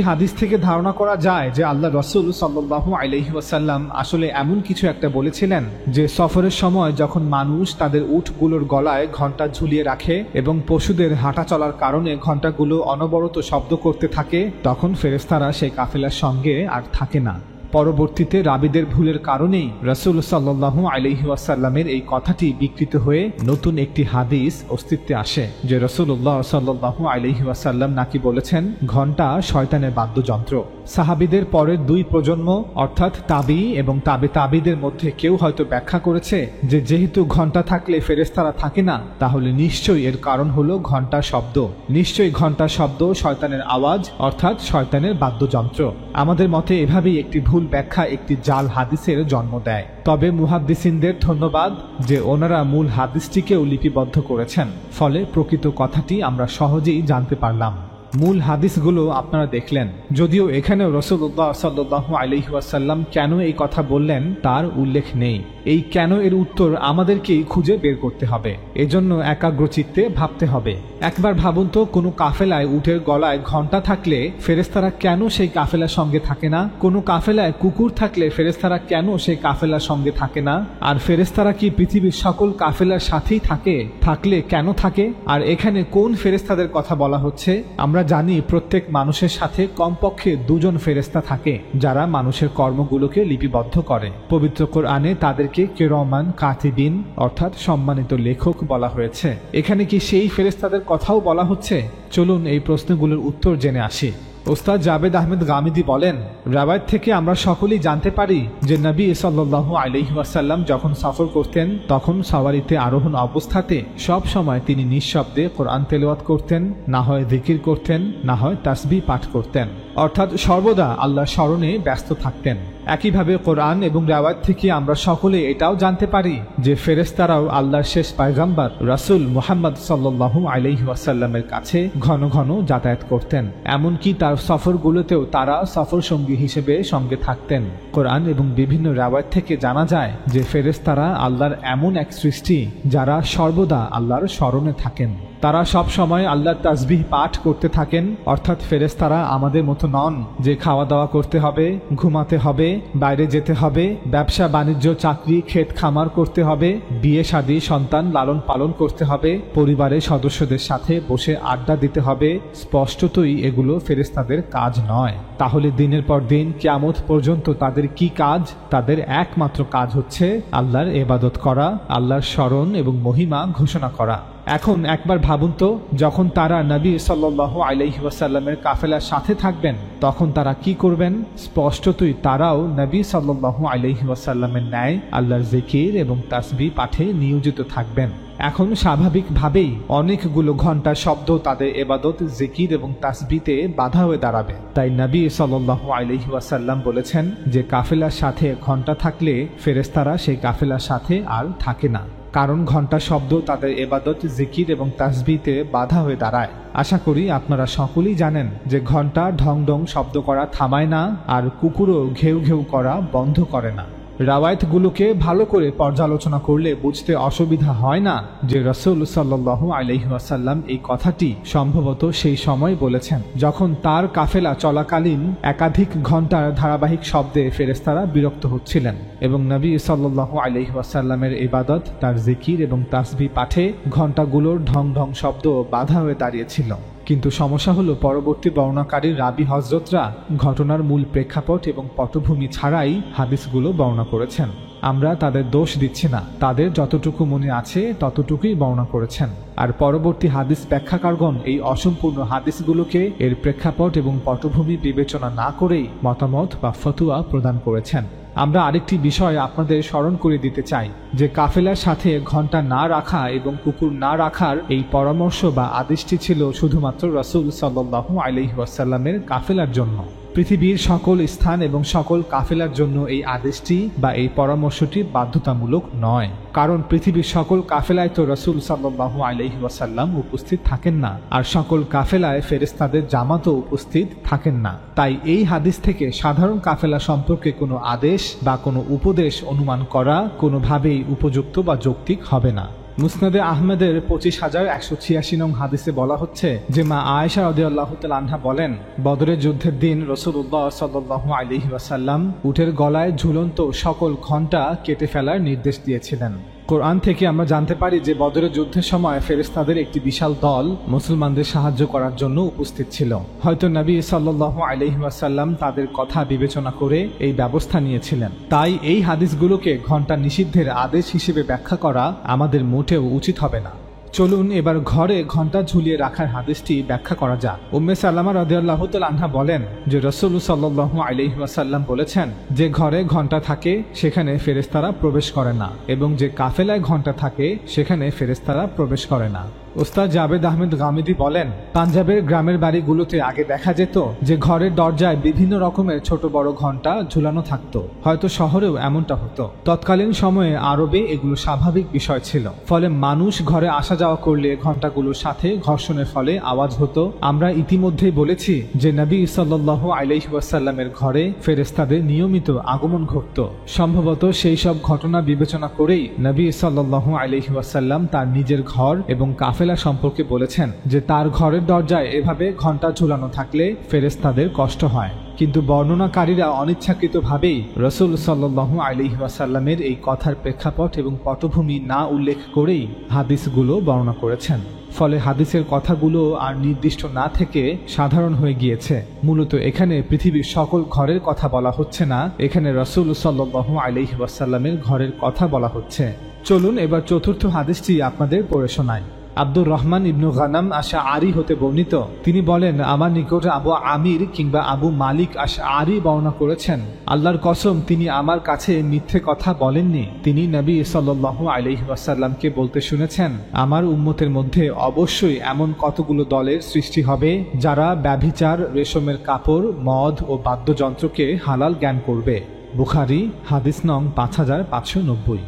হাদিস থেকে ধারণা করা যায় যে আল্লাহ রাসূল সাল্লাল্লাহু আলাইহি ওয়াসাল্লাম আসলে এমন কিছু একটা বলেছিলেন যে সফরের সময় যখন মানুষ তাদের উটগুলোর গলায় ঘণ্টা ঝুলিয়ে রাখে এবং পশুদের হাঁটা চলার কারণে ঘণ্টাগুলো অনবরত শব্দ করতে থাকে, তখন ফেরেশতারা সেই কাফেলার সঙ্গে আর থাকে না। পরবর্তীতে রাবীদের ভুলের কারণেই রাসূল সাল্লাল্লাহু আলাইহি ওয়াসাল্লামের এই কথাটি বিকৃত হয়ে নতুন একটি হাদিস অস্তিত্বে আসে যে রাসূলুল্লাহ সাল্লাল্লাহু আলাইহি ওয়াসাল্লাম নাকি বলেছেন ঘণ্টা শয়তানের বাদ্যযন্ত্র। সাহাবীদের পরের দুই প্রজন্ম অর্থাৎ তাবী এবং তাবে তাবীদের মধ্যে কেউ হয়তো ব্যাখ্যা করেছে যে যেহেতু ঘণ্টা থাকলে ফেরেশতারা থাকে না, তাহলে নিশ্চয়ই এর কারণ হলো ঘণ্টার শব্দ। নিশ্চয়ই ঘণ্টার শব্দ শয়তানের আওয়াজ অর্থাৎ শয়তানের বাদ্যযন্ত্র। আমাদের মতে এভাবেই একটি ভুল ব্যাখ্যা একটি জাল হাদিসের জন্ম দেয়। তবে মুহাদ্দিসিনদের ধন্যবাদ যে ওনারা মূল হাদিসটিকেও লিপিবদ্ধ করেছেন, ফলে প্রকৃত কথাটি আমরা সহজেই জানতে পারলাম। মূল হাদিসগুলো আপনারা দেখলেন, যদিও এখানেও রাসূলুল্লাহ সাল্লাল্লাহু আলাইহি ওয়াসাল্লাম কেন এই কথা বললেন তার উল্লেখ নেই। এই কেন এর উত্তর আমাদেরকেই খুঁজে বের করতে হবে, এজন্য একাগ্রচিত্তে ভাবতে হবে। একবার ভাবুন তো, কোনো কাফেলায় উটের গলায় ঘণ্টা থাকলে ফেরেশতারা কেন সেই কাফেলার সঙ্গে থাকে না? কোনো কাফেলায় কুকুর থাকলে ফেরেশতারা কেন সেই কাফেলার সঙ্গে থাকে না? আর ফেরেশতারা কি পৃথিবীর সকল কাফেলার সাথেই থাকে? থাকলে কেন থাকে? আর এখানে কোন ফেরেশতাদের কথা বলা হচ্ছে? আমরা জানি প্রত্যেক মানুষের সাথে কমপক্ষে দুজন ফেরেশতা থাকে যারা মানুষের কর্মগুলোকে লিপিবদ্ধ করে। পবিত্র কোরআনে তাদেরকে কিরামান কাতিবিন অর্থাৎ সম্মানিত লেখক বলা হয়েছে। এখানে কি সেই ফেরেশতাদের কথাও বলা হচ্ছে? চলুন এই প্রশ্নগুলোর উত্তর জেনে আসি। ওস্তাদ জাবেদ আহমেদ গামিদি বলেন, রাওয়ায়াত থেকে আমরা সকলেই জানতে পারি যে নবী সাল্লাল্লাহু আলাইহি ওয়াসাল্লাম যখন সফর করতেন তখন সওয়ারিতে আরোহণ অবস্থাতে সব সময় তিনি নিঃশব্দে কোরআন তেলাওয়াত করতেন, না হয় জিকির করতেন, না হয় তাসবিহ পাঠ করতেন, অর্থাৎ সর্বদা আল্লাহর স্মরণে ব্যস্ত থাকতেন। একইভাবে কোরআন এবং রাওয়ায়াত থেকে আমরা সকলে এটাও জানতে পারি যে ফেরেশতারাও আল্লাহর শেষ পয়গম্বর রাসূল মুহাম্মদ সাল্লাল্লাহু আলাইহি ওয়াসাল্লামের কাছে ঘন ঘন যাতায়াত করতেন। এমনকি তার সফরগুলোতেও তারা সফর সঙ্গী হিসেবে সঙ্গে থাকতেন। কোরআন এবং বিভিন্ন রাওয়ায়াত থেকে জানা যায় যে ফেরেশতারা আল্লাহর এমন এক সৃষ্টি যারা সর্বদা আল্লাহর স্মরণে থাকেন। তারা সব সময় আল্লাহর তাসবিহ পাঠ করতে থাকেন, অর্থাৎ ফেরেশতারা আমাদের মতো নন যে খাওয়া দাওয়া করতে হবে, ঘুমাতে হবে, বাইরে যেতে হবে, ব্যবসা বাণিজ্য চাকরি ক্ষেত খামার করতে হবে, বিয়ে শাদী সন্তান লালন পালন করতে হবে, পরিবারের সদস্যদের সাথে বসে আড্ডা দিতে হবে। স্পষ্টতই এগুলো ফেরেশতাদের কাজ নয়। তাহলে দিনের পর দিন কিয়ামত পর্যন্ত তাদের কি কাজ? তাদের একমাত্র কাজ হচ্ছে আল্লাহর ইবাদত করা, আল্লাহর স্মরণ এবং মহিমা ঘোষণা করা। এখন একবার ভাবুন তো, যখন তারা নবী সাল্লাল্লাহু আলাইহি ওয়াসাল্লামের কাফেলার সাথে থাকবেন তখন তারা কি করবেন? স্পষ্টতই তারাও নবী সাল্লাল্লাহু আলাইহি ওয়াসাল্লামের ন্যায় আল্লাহর জিকির এবং তাসবিহ পাঠে নিয়োজিত থাকবেন। এখন স্বাভাবিকভাবেই অনেকগুলো ঘন্টার শব্দ তাদের ইবাদত, জিকির এবং তাসবিহতে বাধা হয়ে দাঁড়াবে। তাই নবী সাল্লাল্লাহু আলাইহি ওয়াসাল্লাম বলেছেন যে কাফেলার সাথে ঘন্টা থাকলে ফেরেশতারা সেই কাফেলার সাথে আর থাকে না, কারণ ঘন্টার শব্দ তাদের ইবাদত, জিকির এবং তাসবিহতে বাধা হয়ে দাঁড়ায়। আশা করি আপনারা সকলেই জানেন যে ঘন্টা ঢং ঢং শব্দ করা থামায় না, আর কুকুরও ঘেউ ঘেউ করা বন্ধ করে না। রাওয়ায়াতগুলোকে ভালো করে পর্যালোচনা করলে বুঝতে অসুবিধা হয় না যে রাসূল সাল্লাল্লাহু আলাইহি ওয়াসাল্লাম এই কথাটি সম্ভবত সেই সময় বলেছেন যখন তার কাফেলা চলাকালীন একাধিক ঘন্টার ধারাবাহিক শব্দে ফেরেশতারা বিরক্ত হচ্ছিলেন এবং নবী সাল্লাল্লাহু আলাইহি ওয়াসাল্লামের ইবাদত, তার জিকির এবং তাসবিহ পাঠে ঘন্টাগুলোর ঢং ঢং শব্দ বাধা হয়ে দাঁড়িয়েছিল। কিন্তু সমস্যা হলো পরবর্তী বর্ণনাকারী রাবি হযরতরা ঘটনার মূল প্রেক্ষাপট এবং পটভূমি ছাড়াই হাদিসগুলো বর্ণনা করেছেন। আমরা তাদের দোষ দিচ্ছি না, তাদের যতটুকু মনে আছে ততটুকুই বর্ণনা করেছেন। আর পরবর্তী হাদিস ব্যাখ্যাকারগণ এই অসম্পূর্ণ হাদিসগুলোকে এর প্রেক্ষাপট এবং পটভূমি বিবেচনা না করেই মতামত বা ফতোয়া প্রদান করেছেন। আমরা আরেকটি বিষয় আপনাদের স্মরণ করে দিতে চাই যে কাফেলার সাথে ঘন্টা না রাখা এবং কুকুর না রাখার এই পরামর্শ বা আদেশটি ছিল শুধুমাত্র রাসূল সাল্লাল্লাহু আলাইহি ওয়াসাল্লামের কাফেলার জন্য। পৃথিবীর সকল স্থান এবং সকল কাফেলার জন্য এই আদেশটি বা এই পরামর্শটি বাধ্যতামূলক নয়, কারণ পৃথিবীর সকল কাফেলায় তো রাসূল সাল্লাল্লাহু আলাইহি ওয়াসাল্লাম উপস্থিত থাকেন না, আর সকল কাফেলায় ফেরেশতাদের জামাতও উপস্থিত থাকেন না। তাই এই হাদিস থেকে সাধারণ কাফেলা সম্পর্কে কোনো আদেশ বা কোনো উপদেশ অনুমান করা কোনোভাবেই উপযুক্ত বা যৌক্তিক হবে না। মুসনাদে আহমেদের ২৫,১৮৬ নং হাদিসে বলা হচ্ছে যে মা আয়েশা রাদিয়াল্লাহু তাআলা আনহা বলেন, বদরের যুদ্ধের দিন রাসূলুল্লাহ সাল্লাল্লাহু আলাইহি ওয়াসাল্লাম উটের গলায় ঝুলন্ত সকল ঘণ্টা কেটে ফেলার নির্দেশ দিয়েছিলেন। কোরআন থেকে আমরা জানতে পারি যে বদরের যুদ্ধের সময় ফেরেশতাদের একটি বিশাল দল মুসলমানদের সাহায্য করার জন্য উপস্থিত ছিল। হয়তো নবী সাল্লাল্লাহু আলাইহি ওয়াসাল্লাম তাদের কথা বিবেচনা করে এই ব্যবস্থা নিয়েছিলেন। তাই এই হাদিসগুলোকে ঘণ্টা নিষিদ্ধের আদেশ হিসেবে ব্যাখ্যা করা আমাদের মোটেও উচিত হবে না। চলুন এবার ঘরে ঘণ্টা ঝুলিয়ে রাখার হাদিসটি ব্যাখ্যা করা যাক। উম্মে সালামা রাদিয়াল্লাহু তাআলা আনহা বলেন যে রাসূল সাল্লাল্লাহু আলাইহি ওয়াসাল্লাম বলেছেন, যে ঘরে ঘণ্টা থাকে সেখানে ফেরেশতারা প্রবেশ করে না, এবং যে কাফেলায় ঘণ্টা থাকে সেখানে ফেরেশতারা প্রবেশ করে না। ওস্তাদ জাবেদ আহমেদ গামিদি বলেন, পাঞ্জাবের গ্রামের বাড়িগুলোতে আগে দেখা যেত যে ঘরের দরজায় বিভিন্ন রকমের ছোট বড় ঘণ্টা ঝুলানো থাকতো। হয়তো শহরেও এমনটা হতো। তৎকালীন সময়ে আরবে এগুলো স্বাভাবিক বিষয় ছিল। ফলে মানুষ ঘরে আসা যাওয়া করলে ঘণ্টাগুলোর সাথে ঘর্ষণের ফলে আওয়াজ হতো। আমরা ইতিমধ্যেই বলেছি যে নবী সাল্লাল্লাহু আলাইহি ওয়াসাল্লামের ঘরে ফেরেশতাদের নিয়মিত আগমন ঘটত। সম্ভবত সেই সব ঘটনা বিবেচনা করেই নবী সাল্লাল্লাহু আলাইহি ওয়াসাল্লাম তার নিজের ঘর এবং কাফেলা সম্পর্কে বলেছেন যে তার ঘরের দরজায় এভাবে ঘণ্টা ঝুলানো থাকলে ফেরেশতাদের কষ্ট হয়। কিন্তু বর্ণনাকারীরা অনিচ্ছাকৃতভাবেই রাসূল সাল্লাল্লাহু আলাইহি ওয়াসাল্লামের এই কথার প্রেক্ষাপট এবং পটভূমি না উল্লেখ করেই হাদিসগুলো বর্ণনা করেছেন। ফলে হাদিসের কথাগুলো আর নির্দিষ্ট না থেকে সাধারণ হয়ে গিয়েছে। মূলত এখানে পৃথিবীর সকল ঘরের কথা বলা হচ্ছে না, এখানে রাসূল সাল্লাল্লাহু আলাইহি ওয়াসাল্লামের ঘরের কথা বলা হচ্ছে। চলুন এবার চতুর্থ হাদিসটি আপনাদের পড়ে শোনাই। আব্দুর রহমান ইবনু গানাম আশআরি হতে বর্ণিত, তিনি বলেন, আমার নিকট আবু আমির কিংবা আবু মালিক আশআরি বর্ণনা করেছেন, আল্লাহর কসম তিনি আমার কাছে মিথ্যে কথা বলেননি। তিনি নবী সাল্লাল্লাহু আলাইহি ওয়াসাল্লামকে বলতে শুনেছেন, আমার উম্মতের মধ্যে অবশ্যই এমন কতগুলো দলের সৃষ্টি হবে যারা ব্যভিচার, রেশমের কাপড়, মদ ও বাদ্যযন্ত্রকে হালাল জ্ঞান করবে। বুখারী, হাদিস নং 5590।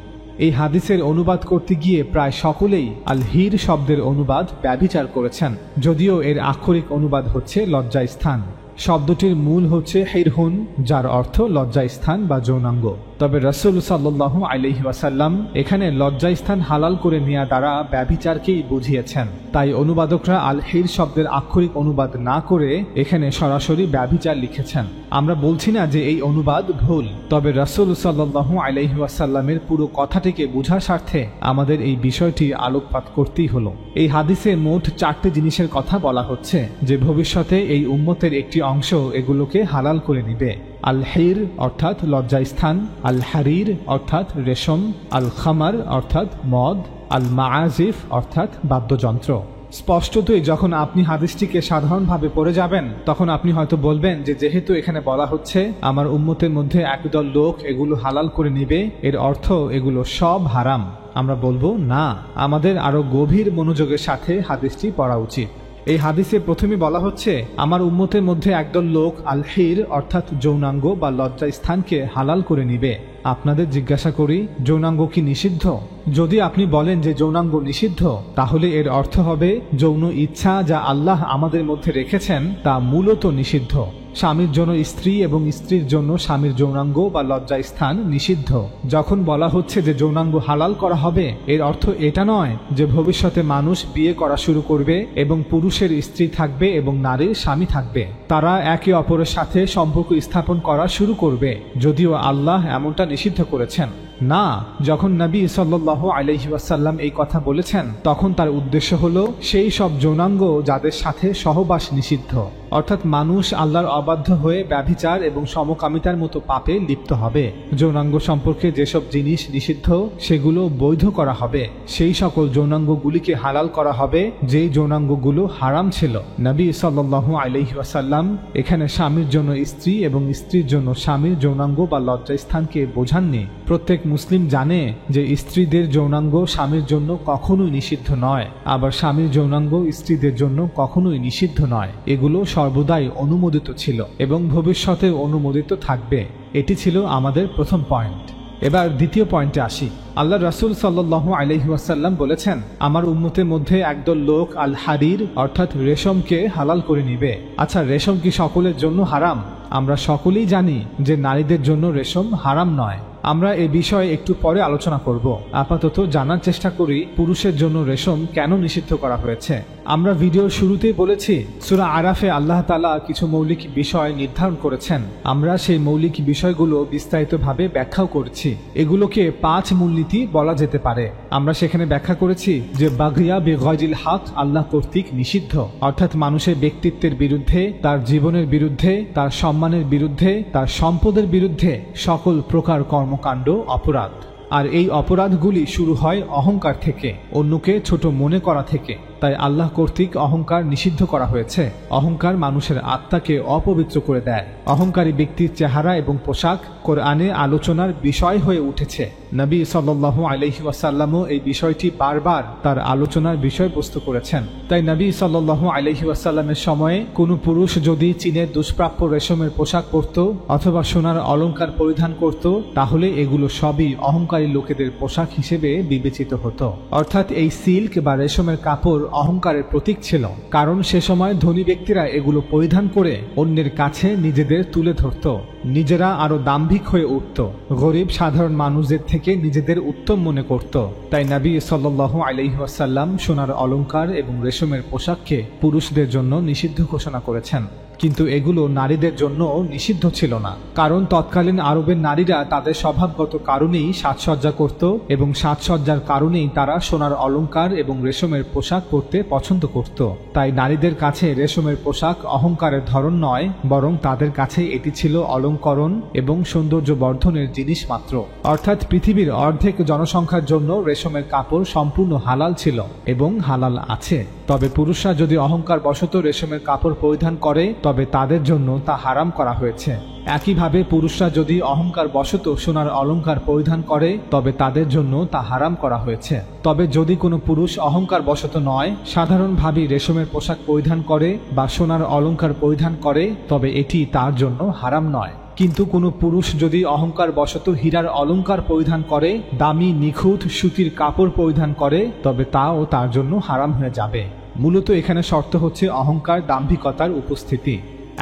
এই হাদিসের অনুবাদ করতে গিয়ে প্রায় সকলেই আল হির শব্দের অনুবাদ ব্যভিচার করেছেন, যদিও এর আক্ষরিক অনুবাদ হচ্ছে লজ্জাস্থান। শব্দটির মূল হচ্ছে হিরহুন, যার অর্থ লজ্জাস্থান বা যৌনাঙ্গ। তবে রাসূল সাল্লাল্লাহু আলাইহি ওয়াসাল্লাম এখানে লজ্জাস্থান হালাল করে নেওয়া দ্বারা ব্যভিচারকেই বুঝিয়েছেন। তাই অনুবাদকরা আল হির শব্দের আক্ষরিক অনুবাদ না করে এখানে সরাসরি ব্যভিচার লিখেছেন। আমরা বলছি না যে এই অনুবাদ ভুল, তবে রাসূল সাল্লাল্লাহু আলাইহি ওয়াসাল্লামের পুরো কথাটিকে বোঝার স্বার্থে আমাদের এই বিষয়টি আলোকপাত করতেই হলো। এই হাদিসে মোট 4টি জিনিসের কথা বলা হচ্ছে যে ভবিষ্যতে এই উম্মতের একটি অংশ এগুলোকে হালাল করে নিবে। আল হির অর্থাৎ লজ্জাস্থান, আল হারির অর্থাৎ রেশম, আল খামার অর্থাৎ মদ, আল মাআজিফ অর্থাৎ বাদ্যযন্ত্র। স্পষ্টতই যখন আপনি হাদিসটিকে সাধারণভাবে পড়ে যাবেন তখন আপনি হয়তো বলবেন যে যেহেতু এখানে বলা হচ্ছে আমার উম্মতের মধ্যে একদল লোক এগুলো হালাল করে নিবে, এর অর্থ এগুলো সব হারাম। আমরা বলবো না, আমাদের আরো গভীর মনোযোগের সাথে হাদিসটি পড়া উচিত। এই হাদিসে প্রথমে বলা হচ্ছে আমার উম্মতের মধ্যে একদল লোক আল হির অর্থাৎ যৌনাঙ্গ বা লজ্জাস্থানকে হালাল করে নিবে। আপনাদের জিজ্ঞাসা করি, যৌনাঙ্গ কি নিষিদ্ধ? যদি আপনি বলেন যে যৌনাঙ্গ নিষিদ্ধ, তাহলে এর অর্থ হবে যৌন ইচ্ছা যা আল্লাহ আমাদের মধ্যে রেখেছেন তা মূলত নিষিদ্ধ। স্বামীর জন্য স্ত্রী এবং স্ত্রীর জন্য স্বামীর যৌনাঙ্গ বা লজ্জাস্থান নিষিদ্ধ। যখন বলা হচ্ছে যে যৌনাঙ্গ হালাল করা হবে, এর অর্থ এটা নয় যে ভবিষ্যতে মানুষ বিয়ে করা শুরু করবে এবং পুরুষের স্ত্রী থাকবে এবং নারীর স্বামী থাকবে। তারা একে অপরের সাথে সম্পর্ক স্থাপন করা শুরু করবে, যদিও আল্লাহ এমনটা নিষিদ্ধ করেছেন। না, যখন নবী সাল্লাল্লাহু আলাইহি ওয়াসাল্লাম এই কথা বলেছেন তখন তার উদ্দেশ্য হলো সেই সব যৌনাঙ্গ যাদের সাথে সহবাস নিষিদ্ধ, অর্থাৎ মানুষ আল্লাহর অবাধ্য হয়ে ব্যভিচার এবং সমকামিতার মতো পাপে লিপ্ত হবে। যৌনাঙ্গ সম্পর্কে যেসব জিনিস নিষিদ্ধ সেগুলো বৈধ করা হবে, সেই সকল যৌনাঙ্গগুলিকে হালাল করা হবে যেই যৌনাঙ্গগুলো হারাম ছিল। নবী সাল্লাল্লাহু আলাইহি ওয়াসাল্লাম এখানে স্বামীর জন্য স্ত্রী এবং স্ত্রীর জন্য স্বামীর যৌনাঙ্গ বা লজ্জাস্থানকে বোঝাননি। প্রত্যেক মুসলিম জানে যে স্ত্রীদের যৌনাঙ্গ স্বামীর জন্য কখনোই নিষিদ্ধ নয়, আবার স্বামীর যৌনাঙ্গ স্ত্রীদের জন্য কখনোই নিষিদ্ধ নয়। এগুলো সর্বদাই অনুমোদিত ছিল এবং ভবিষ্যতে অনুমোদিত থাকবে। এটি ছিল আমাদের প্রথম পয়েন্ট। এবার দ্বিতীয় পয়েন্টে আসি। আল্লাহ রাসূল সাল্লাল্লাহু আলাইহি ওয়াসাল্লাম বলেছেন আমার উম্মতের মধ্যে একদল লোক আল হারির অর্থাৎ রেশমকে হালাল করে নিবে। আচ্ছা, রেশম কি সকলের জন্য হারাম? আমরা সকলেই জানি যে নারীদের জন্য রেশম হারাম নয়। আমরা এই বিষয়ে একটু পরে আলোচনা করব। আপাতত জানার চেষ্টা করি পুরুষের জন্য রেশম কেন নিষিদ্ধ করা হয়েছে। আমরা ভিডিওর শুরুতেই বলেছি সূরা আরাফে আল্লাহ তাআলা কিছু মৌলিক বিষয় নির্ধারণ করেছেন। আমরা সেই মৌলিক বিষয়গুলো বিস্তারিতভাবে ব্যাখ্যাও করেছি। এগুলোকে 5 মূলনীতি বলা যেতে পারে। আমরা সেখানে ব্যাখ্যা করেছি যে বাগিয়া বিগয়রিল হক আল্লাহ কর্তৃক নিষিদ্ধ, অর্থাৎ মানুষের ব্যক্তিত্বের বিরুদ্ধে, তার জীবনের বিরুদ্ধে, তার সম্মানের বিরুদ্ধে, তার সম্পদের বিরুদ্ধে সকল প্রকার কর্মকাণ্ড অপরাধ। আর এই অপরাধগুলি শুরু হয় অহংকার থেকে, অন্যকে ছোট মনে করা থেকে। তাই আল্লাহ কর্তৃক অহংকার নিষিদ্ধ করা হয়েছে। অহংকার মানুষের আত্মাকে অপবিত্র করে দেয়। অহংকারী ব্যক্তির চেহারা এবং পোশাক কোরআনে আলোচনার বিষয় হয়ে উঠেছে। নবী সাল্লাল্লাহু আলাইহি ওয়াসাল্লামও এই বিষয়টি বারবার তার আলোচনার বিষয়বস্তু করেছেন। তাই নবী সাল্লাল্লাহু আলাইহি ওয়াসাল্লামের সময়ে কোনো পুরুষ যদি চীনের দুষ্প্রাপ্য রেশমের পোশাক পরত অথবা সোনার অলংকার পরিধান করত, তাহলে এগুলো সবই অহংকারী লোকেদের পোশাক হিসেবে বিবেচিত হতো। অর্থাৎ এই সিল্ক বা রেশমের কাপড় অহংকারের প্রতীক ছিল, কারণ সে সময় ধনী ব্যক্তিরা এগুলো পরিধান করে অন্যের কাছে নিজেদের তুলে ধরত, নিজেরা আরো দাম্ভিক হয়ে উঠত, গরিব সাধারণ মানুষদের থেকে নিজেদের উত্তম মনে করত। তাই নবী সাল্লাল্লাহু আলাইহি ওয়াসাল্লাম সোনার অলংকার এবং রেশমের পোশাককে পুরুষদের জন্য নিষিদ্ধ ঘোষণা করেছেন। কিন্তু এগুলো নারীদের জন্য নিষিদ্ধ ছিল না, কারণ তৎকালীন আরবের নারীরা তাদের স্বভাবগত কারণেই সাজসজ্জা করত এবং সাজসজ্জার কারণেই তারা সোনার অলংকার এবং রেশমের পোশাক পরতে পছন্দ করত। তাই নারীদের কাছে রেশমের পোশাক অহংকারের ধরন নয়, বরং তাদের কাছে এটি ছিল অলংকরণ এবং সৌন্দর্য বর্ধনের জিনিস মাত্র। অর্থাৎ পৃথিবীর অর্ধেক জনসংখ্যার জন্য রেশমের কাপড় সম্পূর্ণ হালাল ছিল এবং হালাল আছে। তবে পুরুষরা যদি অহংকার বশত রেশমের কাপড় পরিধান করে তবে তাদের জন্য তা হারাম করা হয়েছে। একইভাবে পুরুষরা যদি অহংকার বশত সোনার অলংকার পরিধান করে তবে তাদের জন্য তা হারাম করা হয়েছে। তবে যদি কোনো পুরুষ অহংকার বশত নয়, সাধারণভাবে রেশমের পোশাক পরিধান করে বা সোনার অলংকার পরিধান করে, তবে এটি তার জন্য হারাম নয়। কিন্তু কোনো পুরুষ যদি অহংকার বশত হীরার অলংকার পরিধান করে, দামি নিখুঁত সুতির কাপড় পরিধান করে, তবে তাও তার জন্য হারাম হয়ে যাবে। মূলত এখানে শর্ত হচ্ছে অহংকার, দাম্ভিকতার উপস্থিতি।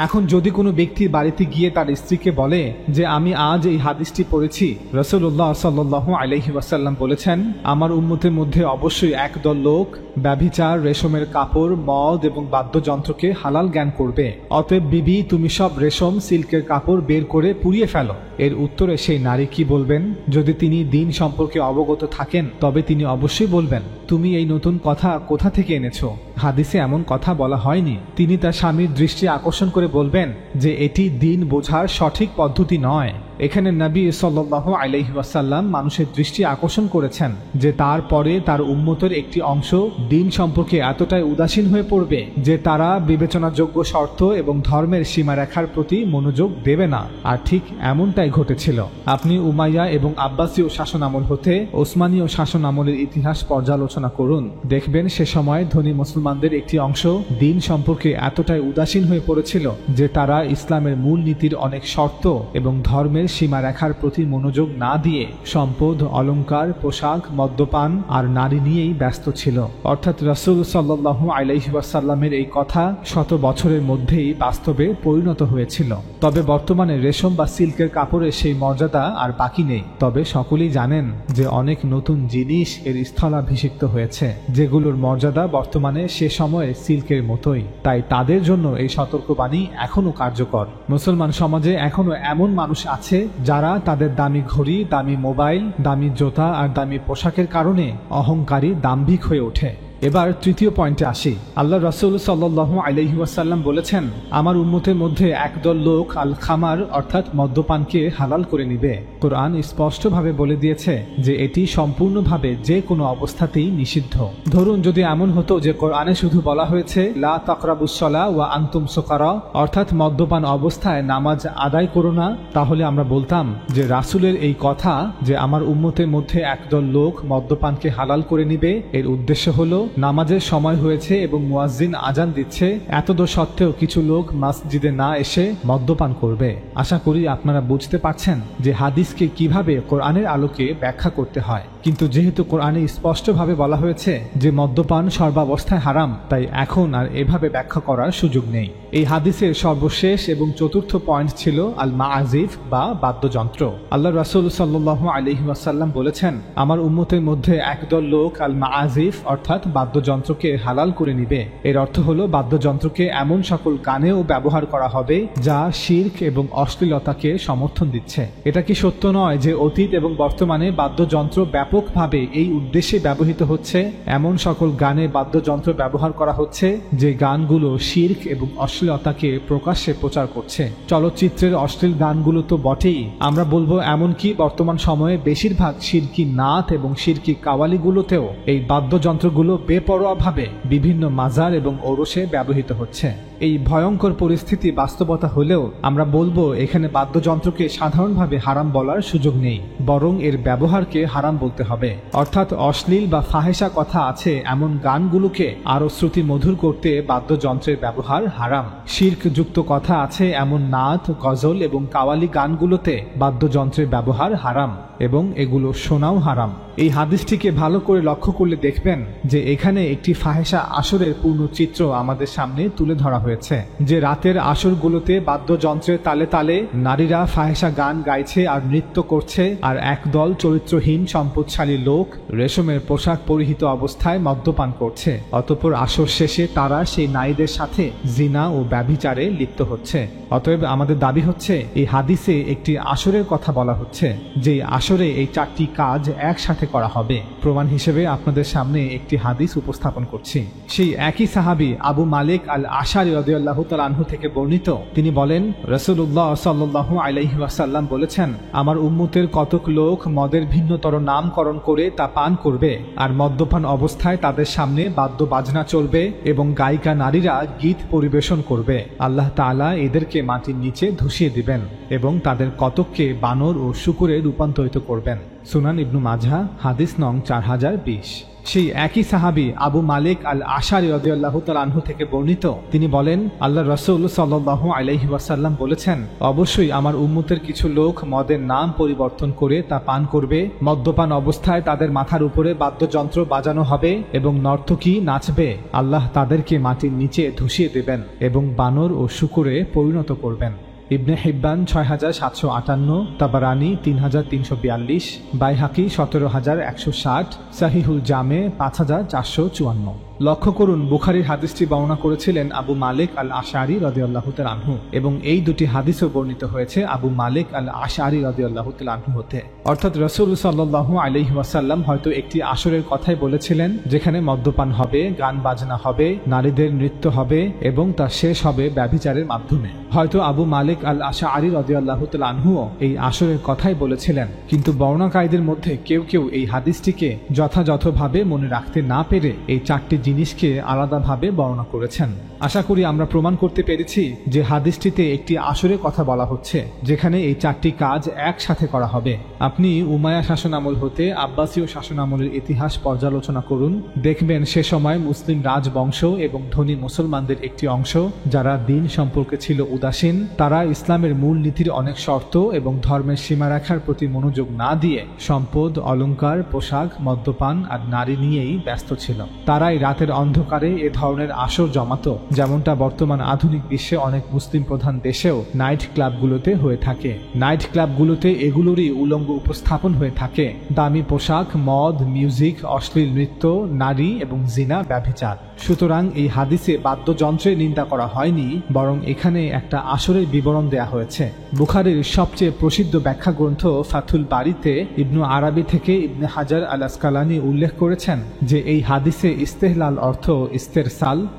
এখন যদি কোনো ব্যক্তির বাড়িতে গিয়ে তার স্ত্রীকে বলে যে আমি আজ এই হাদিসটি পড়েছি, রাসূলুল্লাহ সাল্লাল্লাহু আলাইহি ওয়াসাল্লাম বলেছেন আমার উম্মতের মধ্যে অবশ্যই একদল লোক ব্যভিচার, রেশমের কাপড়, মদ এবং বাদ্যযন্ত্রকে হালাল জ্ঞান করবে। অতএব বিবি, তুমি সব রেশম সিল্কের কাপড় বের করে পুড়িয়ে ফেলো। এর উত্তরে সেই নারী কি বলবেন? যদি তিনি দিন সম্পর্কে অবগত থাকেন তবে তিনি অবশ্যই বলবেন, তুমি এই নতুন কথা কোথা থেকে এনেছো? হাদিসে এমন কথা বলা হয়নি। তিনি তার স্বামীর দৃষ্টি আকর্ষণ করে বলবেন যে এটি দিন বোঝার সঠিক পদ্ধতি নয়। এখানে নবী সাল্লাল্লাহু আলাইহি ওয়াসাল্লাম মানুষের দৃষ্টি আকর্ষণ করেছেন যে তারপরে তার উম্মতের একটি অংশ দিন সম্পর্কে এতটাই উদাসীন হয়ে পড়বে যে তারা বিবেচনাযোগ্য শর্ত এবং ধর্মের সীমারেখার প্রতি মনোযোগ দেবে না। আর ঠিক এমনটাই ঘটেছিল। আপনি উমাইয়া এবং আব্বাসীয় শাসন আমল হতে ওসমানীয় শাসন আমলের ইতিহাস পর্যালোচনা করুন, দেখবেন সে সময় ধনী মুসলমানদের একটি অংশ দিন সম্পর্কে এতটাই উদাসীন হয়ে পড়েছিল যে তারা ইসলামের মূল নীতির অনেক শর্ত এবং ধর্মের সীমারেখার প্রতি মনোযোগ না দিয়ে সম্পদ, অলংকার, পোশাক, মদ্যপান আর নারী নিয়েই ব্যস্ত ছিল। অর্থাৎ রাসূল সাল্লাল্লাহু আলাইহি ওয়াসাল্লামের এই কথা শত বছরের মধ্যেই বাস্তবে পরিণত হয়েছিল। তবে বর্তমানে রেশম বা সিল্কের কাপড়ের সেই মর্যাদা আর বাকি নেই। তবে সকলেই জানেন যে অনেক নতুন জিনিস এর স্থলাভিষিক্ত হয়েছে, যেগুলোর মর্যাদা বর্তমানে সে সময়ে সিল্কের মতোই। তাই তাদের জন্য এই সতর্কবাণী এখনো কার্যকর। মুসলমান সমাজে এখনো এমন মানুষ আছে যারা তাদের দামি ঘড়ি, দামি মোবাইল, দামি জুতা আর দামি পোশাকের কারণে অহংকারী, দাম্ভিক হয়ে ওঠে। এবার তৃতীয় পয়েন্টে আসি। আল্লাহ রাসূল সাল্লাল্লাহু আলাইহি ওয়াসাল্লাম বলেছেন আমার উম্মতের মধ্যে একদল লোক আল খামার অর্থাৎ মদ্যপানকে হালাল করে নিবে। কোরআন স্পষ্টভাবে বলে দিয়েছে যে এটি সম্পূর্ণভাবে যে কোনো অবস্থাতেই নিষিদ্ধ। ধরুন যদি এমন হতো যে কোরআনে শুধু বলা হয়েছে লা তাকরাবুস সালাহ ওয়া আনতুম সুকারা, অর্থাৎ মদ্যপান অবস্থায় নামাজ আদায় করো না, তাহলে আমরা বলতাম যে রাসূলের এই কথা যে আমার উম্মতের মধ্যে একদল লোক মদ্যপানকে হালাল করে নিবে, এর উদ্দেশ্য হলো নামাজের সময় হয়েছে এবং মুয়াজ্জিন আজান দিচ্ছে, এতদ সত্ত্বেও কিছু লোক মসজিদে না এসে মদ্যপান করবে। আশা করি আপনারা বুঝতে পারছেন যে হাদিসকে কিভাবে কোরআনের আলোকে ব্যাখ্যা করতে হয়। কিন্তু যেহেতু কোরআনে স্পষ্টভাবে বলা হয়েছে যে মদ্যপান সর্বাবস্থায় হারাম, তাই এখন আর এভাবে ব্যাখ্যা করার সুযোগ নেই। এই হাদিসের সর্বশেষ এবং চতুর্থ পয়েন্ট ছিল আল মাআজিফ বা বাদ্যযন্ত্র। আল্লাহ রাসূল সাল্লাল্লাহু আলাইহি ওয়াসাল্লাম বলেছেন, আমার উম্মতের মধ্যে একদল লোক আল মাআজিফ অর্থাৎ বাদ্যযন্ত্রকে হালাল করে নিবে। এর অর্থ হলো বাদ্যযন্ত্রকে এমন সকল গানেও ব্যবহার করা হবে যা শিরক এবং অশ্লীলতাকে সমর্থন দিচ্ছে। এটা কি সত্য নয় যে অতীত এবং বর্তমানে বাদ্যযন্ত্র ব্যাপকভাবে এই উদ্দেশ্যে ব্যবহৃত হচ্ছে? এমন সকল গানে বাদ্যযন্ত্র ব্যবহার করা হচ্ছে যে গানগুলো শিরক এবং অশ্লীলতাকে প্রকাশ্যে প্রচার করছে। চলচ্চিত্রের অশ্লীল গানগুলো তো বটেই, আমরা বলবো এমনকি বর্তমান সময়ে বেশিরভাগ শিরকি নাত এবং শিরকি কাওয়ালিগুলোতেও এই বাদ্যযন্ত্রগুলো বেপরোয়াভাবে বিভিন্ন মাজার এবং ওরসে ব্যবহৃত হচ্ছে। এই ভয়ঙ্কর পরিস্থিতি বাস্তবতা হলেও আমরা বলবো এখানে বাদ্যযন্ত্রকে সাধারণভাবে হারাম বলার সুযোগ নেই, বরং এর ব্যবহারকে হারাম বলতে হবে। অর্থাৎ অশ্লীল বা ফাহেসা কথা আছে এমন গানগুলোকে আরো শ্রুতি মধুর করতে বাদ্যযন্ত্রের ব্যবহার হারাম। শিরক যুক্ত কথা আছে এমন নাত, গজল এবং কাওয়ালি গানগুলোতে বাদ্যযন্ত্রের ব্যবহার হারাম এবং এগুলো শোনাও হারাম। এই হাদিসটিকে ভালো করে লক্ষ্য করলে দেখবেন যে এখানে একটি ফাহেসা আসরের পূর্ণ চিত্র আমাদের সামনে তুলে ধরা হয়েছে। যে রাতের আসরগুলোতে বাদ্যযন্ত্রের তালে তালে নারীরা ফাহেসা গান গাইছে আর নৃত্য করছে, আর একদল চরিত্রহীন সম্পদশালী লোক রেশমের পোশাক পরিহিত অবস্থায় মদ্যপান করছে। অতঃপর আসর শেষে তারা সেই নারীদের সাথে জিনা ও ব্যভিচারে লিপ্ত হচ্ছে। অতএব আমাদের দাবি হচ্ছে এই হাদিসে একটি আসরের কথা বলা হচ্ছে, যে আসরে এই চারটি কাজ একসাথে করা হবে। প্রমাণ হিসেবে আপনাদের সামনে একটি হাদিস উপস্থাপন করছি। সেই একই সাহাবী আবু মালিক আল আশআরী রাদিয়াল্লাহু তাআলা আনহু থেকে বর্ণিত, তিনি বলেন, রাসূলুল্লাহ সাল্লাল্লাহু আলাইহি ওয়াসাল্লাম বলেছেন, আমার উম্মতের কতক লোক মদের ভিন্নতর নামকরণ করে তা পান করবে, আর মদ্যপান অবস্থায় তাদের সামনে বাদ্য বাজনা চলবে এবং গায়িকা নারীরা গীত পরিবেশন করবে। আল্লাহ তাআলা এদেরকে মাটির নিচে ধসিয়ে দিবেন এবং তাদের কতককে বানর ও শূকরে রূপান্তরিত করবেন। সুনান ইবনু মাজাহ, হাদিস নং 4020। সেই একই সাহাবী আবু মালিক আল আশআরী রাদিয়াল্লাহু তাআলা আনহু থেকে বর্ণিত, তিনি বলেন, আল্লাহ রাসূল সাল্লাল্লাহু আলাইহি ওয়াসাল্লাম বলেছেন, অবশ্যই আমার উম্মতের কিছু লোক মদের নাম পরিবর্তন করে তা পান করবে। মদ্যপান অবস্থায় তাদের মাথার উপরে বাদ্যযন্ত্র বাজানো হবে এবং নর্তকী নাচবে। আল্লাহ তাদেরকে মাটির নিচে ধসিয়ে দেবেন এবং বানর ও শূকরে পরিণত করবেন। ইবনে হিব্বান 6758, তাবারানী 3342, বাইহাকি 17160, সাহিহুল জামে 5454। লক্ষ্য করুন, বুখারীর হাদিসটি বর্ণনা করেছিলেন আবু মালিক আল আশআরী রাদিয়াল্লাহু তাআলা আনহু, এবং এই দুটি হাদিসও বর্ণিত হয়েছে আবু মালিক আল আশআরী রাদিয়াল্লাহু তাআলা আনহু হতে। অর্থাৎ রাসূল সাল্লাল্লাহু আলাইহি ওয়াসাল্লাম হয়তো একটি আসরের কথাই বলেছিলেন যেখানে মদ্যপান হবে, গান বাজনা হবে, নারীদের নৃত্য হবে এবং তা শেষ হবে ব্যভিচারের মাধ্যমে। হয়তো আবু মালিক আল আশআরী রাদিয়াল্লাহু তাআলা আনহুও এই আসরের কথাই বলেছিলেন, কিন্তু বর্ণনাকারীদের মধ্যে কেউ কেউ এই হাদিসটিকে যথাযথভাবে মনে রাখতে না পেরে এই চারটি জিনিসকে আলাদাভাবে বর্ণনা করেছেন। আশা করি আমরা প্রমাণ করতে পেরেছি যে হাদিসটিতে একটি আসরের কথা বলা হচ্ছে যেখানে এই চারটি কাজ একসাথে করা হবে। আপনি উমাইয়া শাসনামল হতে আব্বাসীয় শাসনামলের ইতিহাস পর্যালোচনা করুন, দেখবেন সে সময় মুসলিম রাজবংশ এবং ধনী মুসলমানদের একটি অংশ যারা দিন সম্পর্কে ছিল উদাসীন, তারা ইসলামের মূল নীতির অনেক শর্ত এবং ধর্মের সীমারেখার প্রতি মনোযোগ না দিয়ে সম্পদ, অলংকার, পোশাক, মদ্যপান আর নারী নিয়েই ব্যস্ত ছিল। তারাই রাতের অন্ধকারে এ ধরনের আসর জমাতো, যেমনটা বর্তমান আধুনিক বিশ্বে অনেক মুসলিম প্রধান দেশেও নাইট ক্লাবগুলোতে হয়ে থাকে। নাইট ক্লাবগুলোতে এগুলোরই উলঙ্গ উপস্থাপন হয়ে থাকে। দামি পোশাক, মদ, মিউজিক, অশ্লীল নৃত্য, নারী এবং জিনা, ব্যভিচার। সুতরাং এই হাদিসে বাদ্যযন্ত্রের নিন্দা করা হয়নি, বরং এখানে একটা আসরের বিবরণ দেয়া হয়েছে। বুখারীর সবচেয়ে প্রসিদ্ধ ব্যাখ্যা গ্রন্থ ফাথুল বারীতে ইবনু আরাবী থেকে ইবনে হাজার আল আসকালানী উল্লেখ করেছেন যে এই হাদিসে ইস্তেহলাল অর্থ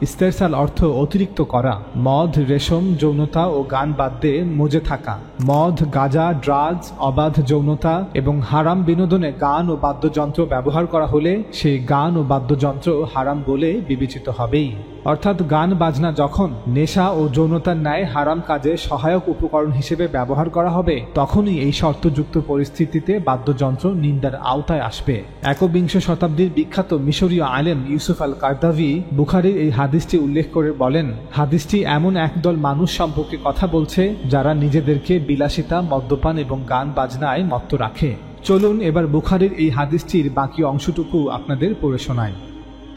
ইস্তেরসাল অর্থ অতিরিক্ত করা। মদ, রেশম, যৌনতা ও গান বাদ্যে মজে থাকা। মদ, গাঁজা, ড্রাগস, অবাধ যৌনতা এবং হারাম বিনোদনে গান ও বাদ্যযন্ত্র ব্যবহার করা হলে সেই গান ও বাদ্যযন্ত্র হারাম বলে বিবেচিত হবেই। অর্থাৎ গান বাজনা যখন নেশা ও যৌনতার ন্যায় হারাম কাজে সহায়ক উপকরণ হিসেবে ব্যবহার করা হবে, তখনই এই শর্তযুক্ত পরিস্থিতিতে বাদ্যযন্ত্র নিন্দার আওতায় আসবে। একবিংশ শতাব্দীর বিখ্যাত মিশরীয় আলেম ইউসুফ আল কারদাভি বুখারীর এই হাদিসটি উল্লেখ করে বলেন, হাদিসটি এমন একদল মানুষ সম্পর্কে কথা বলছে যারা নিজেদেরকে বিলাসিতা, মদ্যপান এবং গান বাজনায় মত্ত রাখে। চলুন এবার বুখারীর এই হাদিসটির বাকি অংশটুকু আপনাদের পড়ে শোনাই।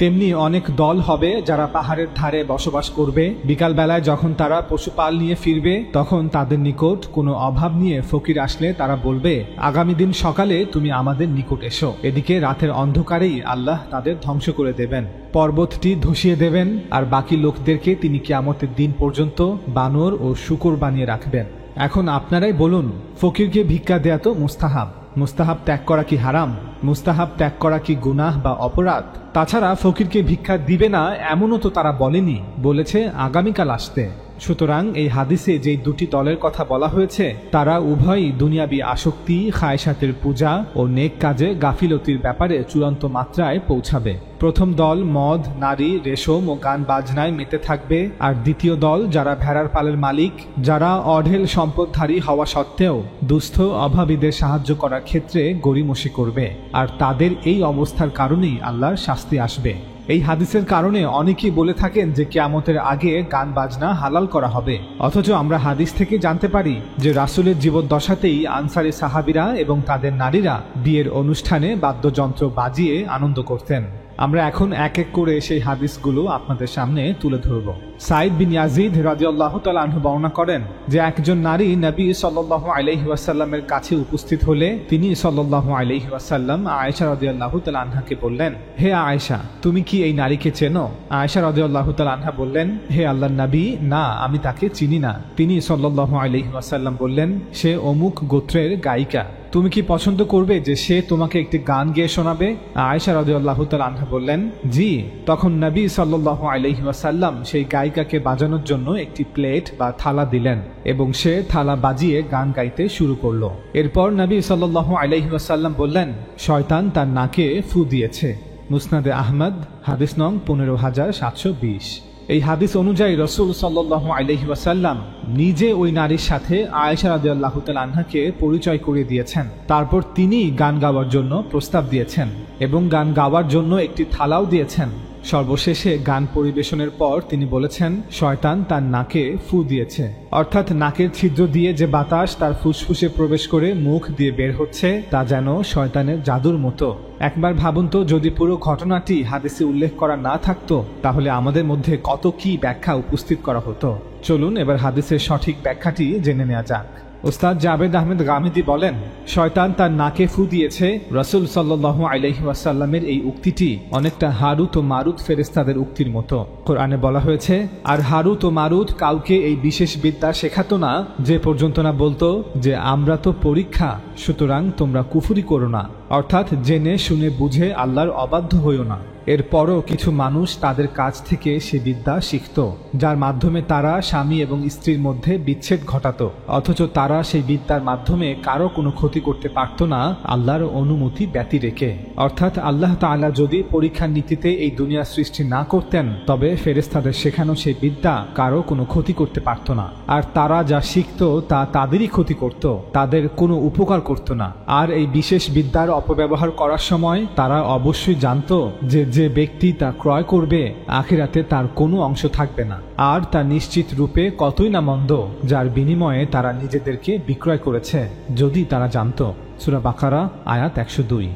তেমনি অনেক দল হবে যারা পাহাড়ের ধারে বসবাস করবে। বিকালবেলায় যখন তারা পশুপাল নিয়ে ফিরবে তখন তাদের নিকট কোনো অভাব নিয়ে ফকির আসলে তারা বলবে, আগামী দিন সকালে তুমি আমাদের নিকট এসো। এদিকে রাতের অন্ধকারেই আল্লাহ তাদের ধ্বংস করে দেবেন, পর্বতটি ধসিয়ে দেবেন, আর বাকি লোকদেরকে তিনি কিয়ামতের দিন পর্যন্ত বানর ও শূকর বানিয়ে রাখবেন। এখন আপনারাই বলুন, ফকিরকে ভিক্ষা দেয়া তো মুস্তাহাব, মুস্তাহাব ত্যাগ করা কি হারাম? মুস্তাহাব ত্যাগ করা কি গুনাহ বা অপরাধ? তাছাড়া ফকিরকে ভিক্ষা দিবে না এমনও তো তারা বলেনি, বলেছে আগামীকাল আসতে। সুতরাং এই হাদিসে যেই দুটি দলের কথা বলা হয়েছে তারা উভয়ই দুনিয়াবি আসক্তি, খায়সাতের পূজা ও নেক কাজে গাফিলতির ব্যাপারে চূড়ান্ত মাত্রায় পৌঁছাবে। প্রথম দল মদ, নারী, রেশম ও গান বাজনায় মেতে থাকবে, আর দ্বিতীয় দল যারা ভেড়ার পালের মালিক, যারা অঢেল সম্পদধারী হওয়া সত্ত্বেও দুস্থ অভাবীদের সাহায্য করার ক্ষেত্রে গড়িমসি করবে, আর তাদের এই অবস্থার কারণেই আল্লাহর শাস্তি আসবে। এই হাদিসের কারণে অনেকেই বলে থাকেন যে কিয়ামতের আগে গান বাজনা হালাল করা হবে, অথচ আমরা হাদিস থেকে জানতে পারি যে রাসূলের জীবদ্দশাতেই আনসারী সাহাবীরা এবং তাদের নারীরা বিয়ের অনুষ্ঠানে বাদ্যযন্ত্র বাজিয়ে আনন্দ করতেন। আমরা এখন এক এক করে সেই হাদিসগুলো আপনাদের সামনে তুলে ধরব। সাইদ বিন ইয়াজিদ রাদিয়াল্লাহু তাআলা আনহু বর্ণনা করেন যে একজন নারী নবী সাল্লাল্লাহু আলাইহি ওয়াসাল্লামের কাছে উপস্থিত হলে তিনি সাল্লাল্লাহু আলাইহি ওয়াসাল্লাম আয়েশা রাদিয়াল্লাহু তাআলা আনহাকে বললেন, হে আয়েশা, তুমি কি এই নারীকে চেনো? আয়েশা রাদিয়াল্লাহু তাআলা আনহা বললেন, হে আল্লাহর নবী, না, আমি তাকে চিনি না। তিনি সাল্লাল্লাহু আলাইহি ওয়াসাল্লাম বললেন, সে অমুক গোত্রের গায়িকা। তুমি কি পছন্দ করবে যে সে তোমাকে একটি গান গেয়ে শোনাবে? আয়েশা রাদিয়াল্লাহু তাআলা আনহা বললেন, জি। তখন নবী সাল্লাল্লাহু আলাইহি ওয়াসাল্লাম সেই গায়িকাকে বাজানোর জন্য একটি প্লেট বা থালা দিলেন এবং সে থালা বাজিয়ে গান গাইতে শুরু করলো। এরপর নবী সাল্লাল্লাহু আলাইহি ওয়াসাল্লাম বললেন, শয়তান তার নাকে ফু দিয়েছে। মুসনাদে আহমদ, হাদিস নং 15720। এই হাদিস অনুযায়ী রাসূল সাল্লাল্লাহু আলাইহি ওয়াসাল্লাম নিজে ওই নারীর সাথে আয়েশা রাদিয়াল্লাহু তাআলা আনহাকে পরিচয় করিয়ে দিয়েছেন। তারপর তিনি গান গাওয়ার জন্য প্রস্তাব দিয়েছেন এবং গান গাওয়ার জন্য একটি থালাও দিয়েছেন। সর্বশেষে গান পরিবেশনের পর তিনি বলেছেন, শয়তান তার নাকে ফু দিয়েছে, অর্থাৎ নাকের ছিদ্র দিয়ে যে বাতাস তার ফুসফুসে প্রবেশ করে মুখ দিয়ে বের হচ্ছে তা যেন শয়তানের জাদুর মতো। একবার ভাবুন তো, যদি পুরো ঘটনাটি হাদিসে উল্লেখ করা না থাকতো তাহলে আমাদের মধ্যে কত কি ব্যাখ্যা উপস্থিত করা হতো। চলুন এবার হাদিসের সঠিক ব্যাখ্যাটি জেনে নেওয়া যাক। ওস্তাদ জাবেদ আহমেদ গামিদি বলেন, শয়তান তার নাকে ফু দিয়েছে। রাসূল সাল্লাল্লাহু আলাইহি ওয়াসাল্লামের এই উক্তিটি অনেকটা হারুত ও মারুত ফেরেশতাদের উক্তির মতো। কোরআনে বলা হয়েছে, আর হারুত ও মারুত কাউকে এই বিশেষ বিদ্যা শেখাতো না যে পর্যন্ত না বলতো যে আমরা তো পরীক্ষা, সুতরাং তোমরা কুফরি করো না, অর্থাৎ জেনে শুনে বুঝে আল্লাহর অবাধ্য হইও না। এরপরও কিছু মানুষ তাদের কাছ থেকে সে বিদ্যা শিখত, যার মাধ্যমে তারা স্বামী এবং স্ত্রীর মধ্যে বিচ্ছেদ ঘটাতো, অথচ তারা সেই বিদ্যার মাধ্যমে কারো কোনো ক্ষতি করতে পারত না আল্লাহর অনুমতি ব্যতি রেখে। অর্থাৎ আল্লাহ তাআলা যদি পরীক্ষার নীতিতে এই দুনিয়া সৃষ্টি না করতেন তবে ফেরেশতাদের শেখানো সেই বিদ্যা কারো কোনো ক্ষতি করতে পারত না, আর তারা যা শিখত তা তাদেরই ক্ষতি করত, তাদের কোনো উপকার করত না। আর এই বিশেষ বিদ্যার অপব্যবহার করার সময় তারা অবশ্যই জানত যে যে ব্যক্তি তা ক্রয় করবে আখিরাতে তার কোনো অংশ থাকবে না, আর তা নিশ্চিত রূপে কতই না মন্দ যার বিনিময়ে তারা নিজেদেরকে বিক্রয় করেছে, যদি তারা জানত। সূরা বাকারা আয়াত 102।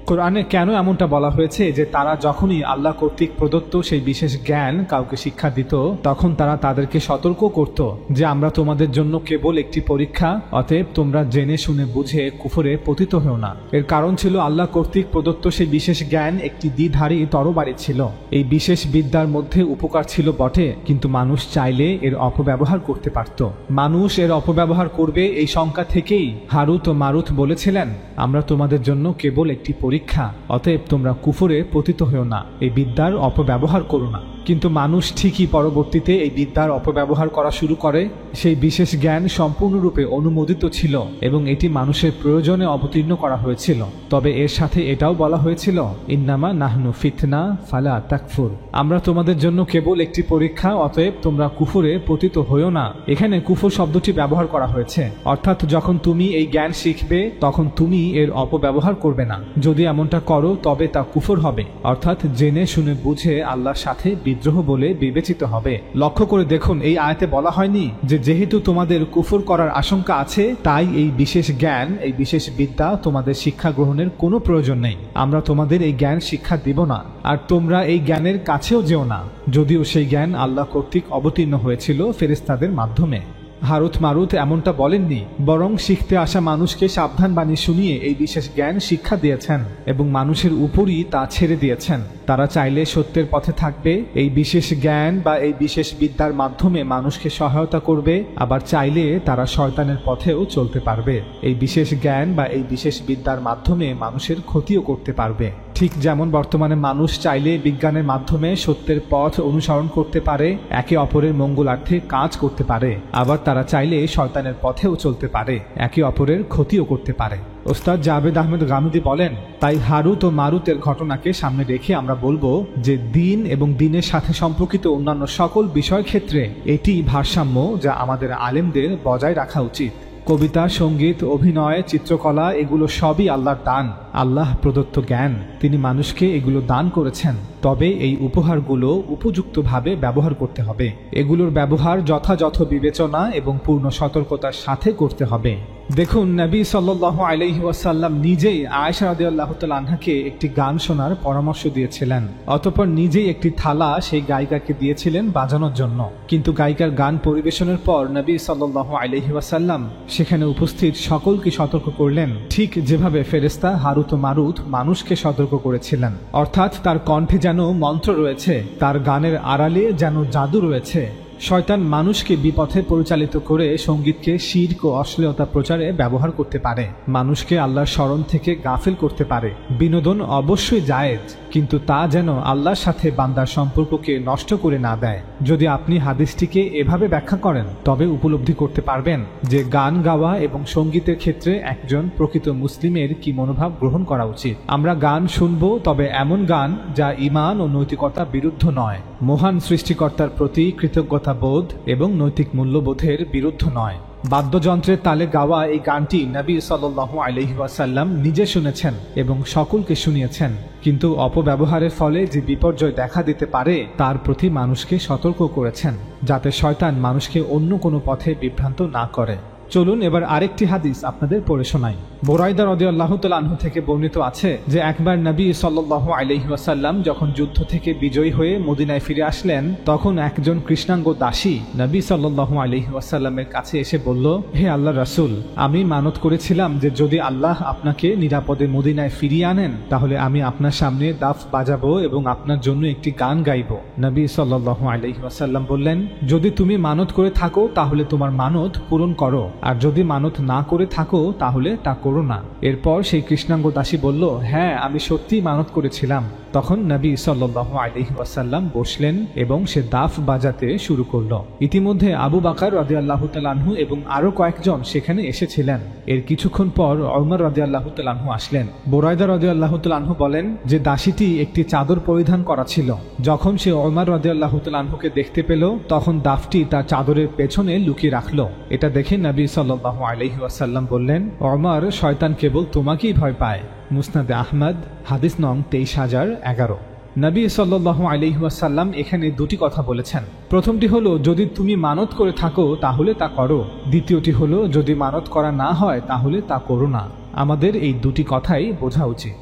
কোরআনে কেন এমনটা বলা হয়েছে যে তারা যখনই আল্লাহ কর্তৃক প্রদত্ত সেই বিশেষ জ্ঞান কাউকে শিক্ষা দিত তখন তারা তাদেরকে সতর্ক করত যে আমরা তোমাদের জন্য কেবল একটি পরীক্ষা, অতএব তোমরা জেনে শুনে বুঝে কুফরে পতিত হও না। এর কারণ ছিল আল্লাহ কর্তৃক প্রদত্ত সেই বিশেষ জ্ঞান একটি দ্বিধারী তরবারি ছিল। এই বিশেষ বিদ্যার মধ্যে উপকার ছিল বটে, কিন্তু মানুষ চাইলে এর অপব্যবহার করতে পারত। মানুষ এর অপব্যবহার করবে এই শঙ্কা থেকেই হারুত ও মারুত বলেছিলেন, আমরা তোমাদের জন্য কেবল একটি পরীক্ষা, অতএব তোমরা কুফরে পতিত হও না, এই বিদ্যার অপব্যবহার করো না। কিন্তু মানুষ ঠিকই পরবর্তীতে এই বিদ্যার অপব্যবহার করা শুরু করে। সেই বিশেষ জ্ঞান সম্পূর্ণরূপে অনুমোদিত ছিল এবং এটি মানুষের প্রয়োজনে অবতীর্ণ করা হয়েছিল, তবে এর সাথে এটাও বলা হয়েছিল, ইন্নামা নাহনু ফিতনা ফালা তাকফুর, আমরা তোমাদের জন্য কেবল একটি পরীক্ষা, অতএব তোমরা কুফরে পতিত হও না। এখানে কুফর শব্দটি ব্যবহার করা হয়েছে, অর্থাৎ যখন তুমি এই জ্ঞান শিখবে তখন তুমি এর অপব্যবহার করবে না। যদি এমনটা করো তবে তা কুফর হবে, অর্থাৎ জেনে শুনে বুঝে আল্লাহর সাথে বিদ্রোহ বলে বিবেচিত হবে। লক্ষ্য করে দেখুন, এই আয়াতে বলা হয়নি যে যেহেতু তোমাদের কুফর করার আশঙ্কা আছে তাই এই বিশেষ জ্ঞান, এই বিশেষ বিদ্যা তোমাদের শিক্ষা গ্রহণের কোনো প্রয়োজন নেই, আমরা তোমাদের এই জ্ঞান শিক্ষা দিব না, আর তোমরা এই জ্ঞানের কাছেও যেও না, যদিও সেই জ্ঞান আল্লাহ কর্তৃক অবতীর্ণ হয়েছিল ফেরেশতাদের মাধ্যমে। হারুত মারুত এমনটা বলেননি, বরং শিখতে আসা মানুষকে সাবধান বাণী শুনিয়ে এই বিশেষ জ্ঞান শিক্ষা দিয়েছেন এবং মানুষের উপরই তা ছেড়ে দিয়েছেন। তারা চাইলে সত্যের পথে থাকবে, এই বিশেষ জ্ঞান বা এই বিশেষ বিদ্যার মাধ্যমে মানুষকে সহায়তা করবে, আবার চাইলে তারা শয়তানের পথেও চলতে পারবে। এই বিশেষ জ্ঞান বা এই বিশেষ বিদ্যার মাধ্যমে মানুষের ক্ষতিও করতে পারবে। ঠিক যেমন বর্তমানে মানুষ চাইলে বিজ্ঞানের মাধ্যমে সত্যের পথ অনুসরণ করতে পারে, একে অপরের মঙ্গলার্থে কাজ করতে পারে, আবার তারা চাইলে শয়তানের পথেও চলতে পারে, একে অপরের ক্ষতিও করতে পারে। ওস্তাদ জাভেদ আহমেদ গামিদি বলেন, তাই হারুত ও মারুতের ঘটনাকে সামনে রেখে আমরা বলবো যে দিন এবং দিনের সাথে সম্পর্কিত অন্যান্য সকল বিষয় ক্ষেত্রে এটি ভারসাম্য যা আমাদের আলেমদের বজায় রাখা উচিত। কবিতা, সঙ্গীত, অভিনয়, চিত্রকলা এগুলো সবই আল্লাহর দান, আল্লাহ প্রদত্ত জ্ঞান। তিনি মানুষকে এগুলো দান করেছেন, তবে এই উপহারগুলো উপযুক্তভাবে ব্যবহার করতে হবে। এগুলোর ব্যবহার যথাযথ বিবেচনা এবং পূর্ণ সতর্কতার সাথে করতে হবে। দেখুন, নবী সাল্লাল্লাহু আলাইহি ওয়াসাল্লাম নিজেই আয়েশা রাদিয়াল্লাহু তাআলা আনহাকে একটি গান শোনার পরামর্শ দিয়েছিলেন, অতঃপর নিজেই একটি থালা সেই গায়িকাকে দিয়েছিলেন বাজানোর জন্য। কিন্তু গায়িকার গান পরিবেশনের পর নবী সাল্লাল্লাহু আলাইহি ওয়াসাল্লাম সেখানে উপস্থিত সকলকে সতর্ক করলেন, ঠিক যেভাবে ফেরেশতা হারুত ও মারুত মানুষকে সতর্ক করেছিলেন। অর্থাৎ তার কণ্ঠে যেন মন্ত্র রয়েছে, তার গানের আড়ালে যেন জাদু রয়েছে। শয়তান মানুষকে বিপথে পরিচালিত করে সঙ্গীতকে শিরক ও অশ্লীলতা প্রচারে ব্যবহার করতে পারে, মানুষকে আল্লাহর স্মরণ থেকে গাফিল করতে পারে। বিনোদন অবশ্যই জায়েজ, কিন্তু তা যেন আল্লাহর সাথে বান্দার সম্পর্ককে নষ্ট করে না দেয়। যদি আপনি হাদিসটিকে এভাবে ব্যাখ্যা করেন তবে উপলব্ধি করতে পারবেন যে গান গাওয়া এবং সঙ্গীতের ক্ষেত্রে একজন প্রকৃত মুসলিমের কি মনোভাব গ্রহণ করা উচিত। আমরা গান শুনব, তবে এমন গান যা ঈমান ও নৈতিকতা বিরুদ্ধ নয়, মহান সৃষ্টিকর্তার প্রতি কৃতজ্ঞতা বোধ এবং নৈতিক মূল্যবোধের বিরুদ্ধ নয়। বাদ্যযন্ত্রের তালে গাওয়া এই গানটি নবী সাল্লাল্লাহু আলাইহি ওয়াসাল্লাম নিজে শুনেছেন এবং সকলকে শুনিয়েছেন, কিন্তু অপব্যবহারের ফলে যে বিপর্যয় দেখা দিতে পারে তার প্রতি মানুষকে সতর্ক করেছেন, যাতে শয়তান মানুষকে অন্য কোনো পথে বিভ্রান্ত না করে। চলুন এবার আরেকটি হাদিস আপনাদের পড়ে শোনাই। বুরাইদা রাদিয়াল্লাহু তাআলা আনহু থেকে বর্ণিত আছে যে একবার নবী সাল্লাল্লাহু আলাইহি ওয়াসাল্লাম যখন যুদ্ধ থেকে বিজয়ী হয়ে মদিনায় ফিরে আসলেন, তখন একজন কৃষ্ণাঙ্গ দাসী নবী সাল্লাল্লাহু আলাইহি ওয়াসাল্লামের কাছে এসে বলল, হে আল্লাহর রাসূল, আমি মানত করেছিলাম যে যদি আল্লাহ আপনাকে নিরাপদে মদিনায় ফিরিয়ে আনেন তাহলে আমি আপনার সামনে দাফ বাজাবো এবং আপনার জন্য একটি গান গাইব। নবী সাল্লাল্লাহু আলাইহি ওয়াসাল্লাম বললেন, যদি তুমি মানত করে থাকো তাহলে তোমার মানত পূরণ করো, আর যদি মানত না করে থাকো তাহলে তা করো না। এরপর সেই কৃষ্ণাঙ্গ দাসী বলল, হ্যাঁ, আমি সত্যিই মানত করেছিলাম। তখন নবী সাল্লাল্লাহু আলাইহি ওয়াসাল্লাম বসলেন এবং সে দাফ বাজাতে শুরু করলো। ইতিমধ্যে আবু বকর রাদিয়াল্লাহু তাআলা আনহু এবং আরো কয়েকজন সেখানে এসেছিলেন। এর কিছুক্ষণ পর ওমর রাদিয়াল্লাহু তাআলা আনহু আসলেন। বুরাইদা রাদিয়াল্লাহু তাআলা আনহু বলেন যে দাসীটি একটি চাদর পরিধান করা ছিল। যখন সে ওমর রাদিয়াল্লাহু তাআলা আনহুকে দেখতে পেল তখন দাফটি তার চাদরের পেছনে লুকিয়ে রাখলো। এটা দেখে নবী সাল্লাল্লাহু আলাইহি ওয়াসাল্লাম বললেন, ওমর, শয়তান কেবল তোমাকেই ভয় পায়। মুসনাদে আহমদ, হাদিস নং 23011। নবী সাল্লাল্লাহু আলাইহি ওয়াসাল্লাম এখানে দুটি কথা বলেছেন। প্রথমটি হলো, যদি তুমি মানত করে থাকো তাহলে তা করো। দ্বিতীয়টি হলো, যদি মানত করা না হয় তাহলে তা করো না। আমাদের এই দুটি কথাই বোঝা উচিত।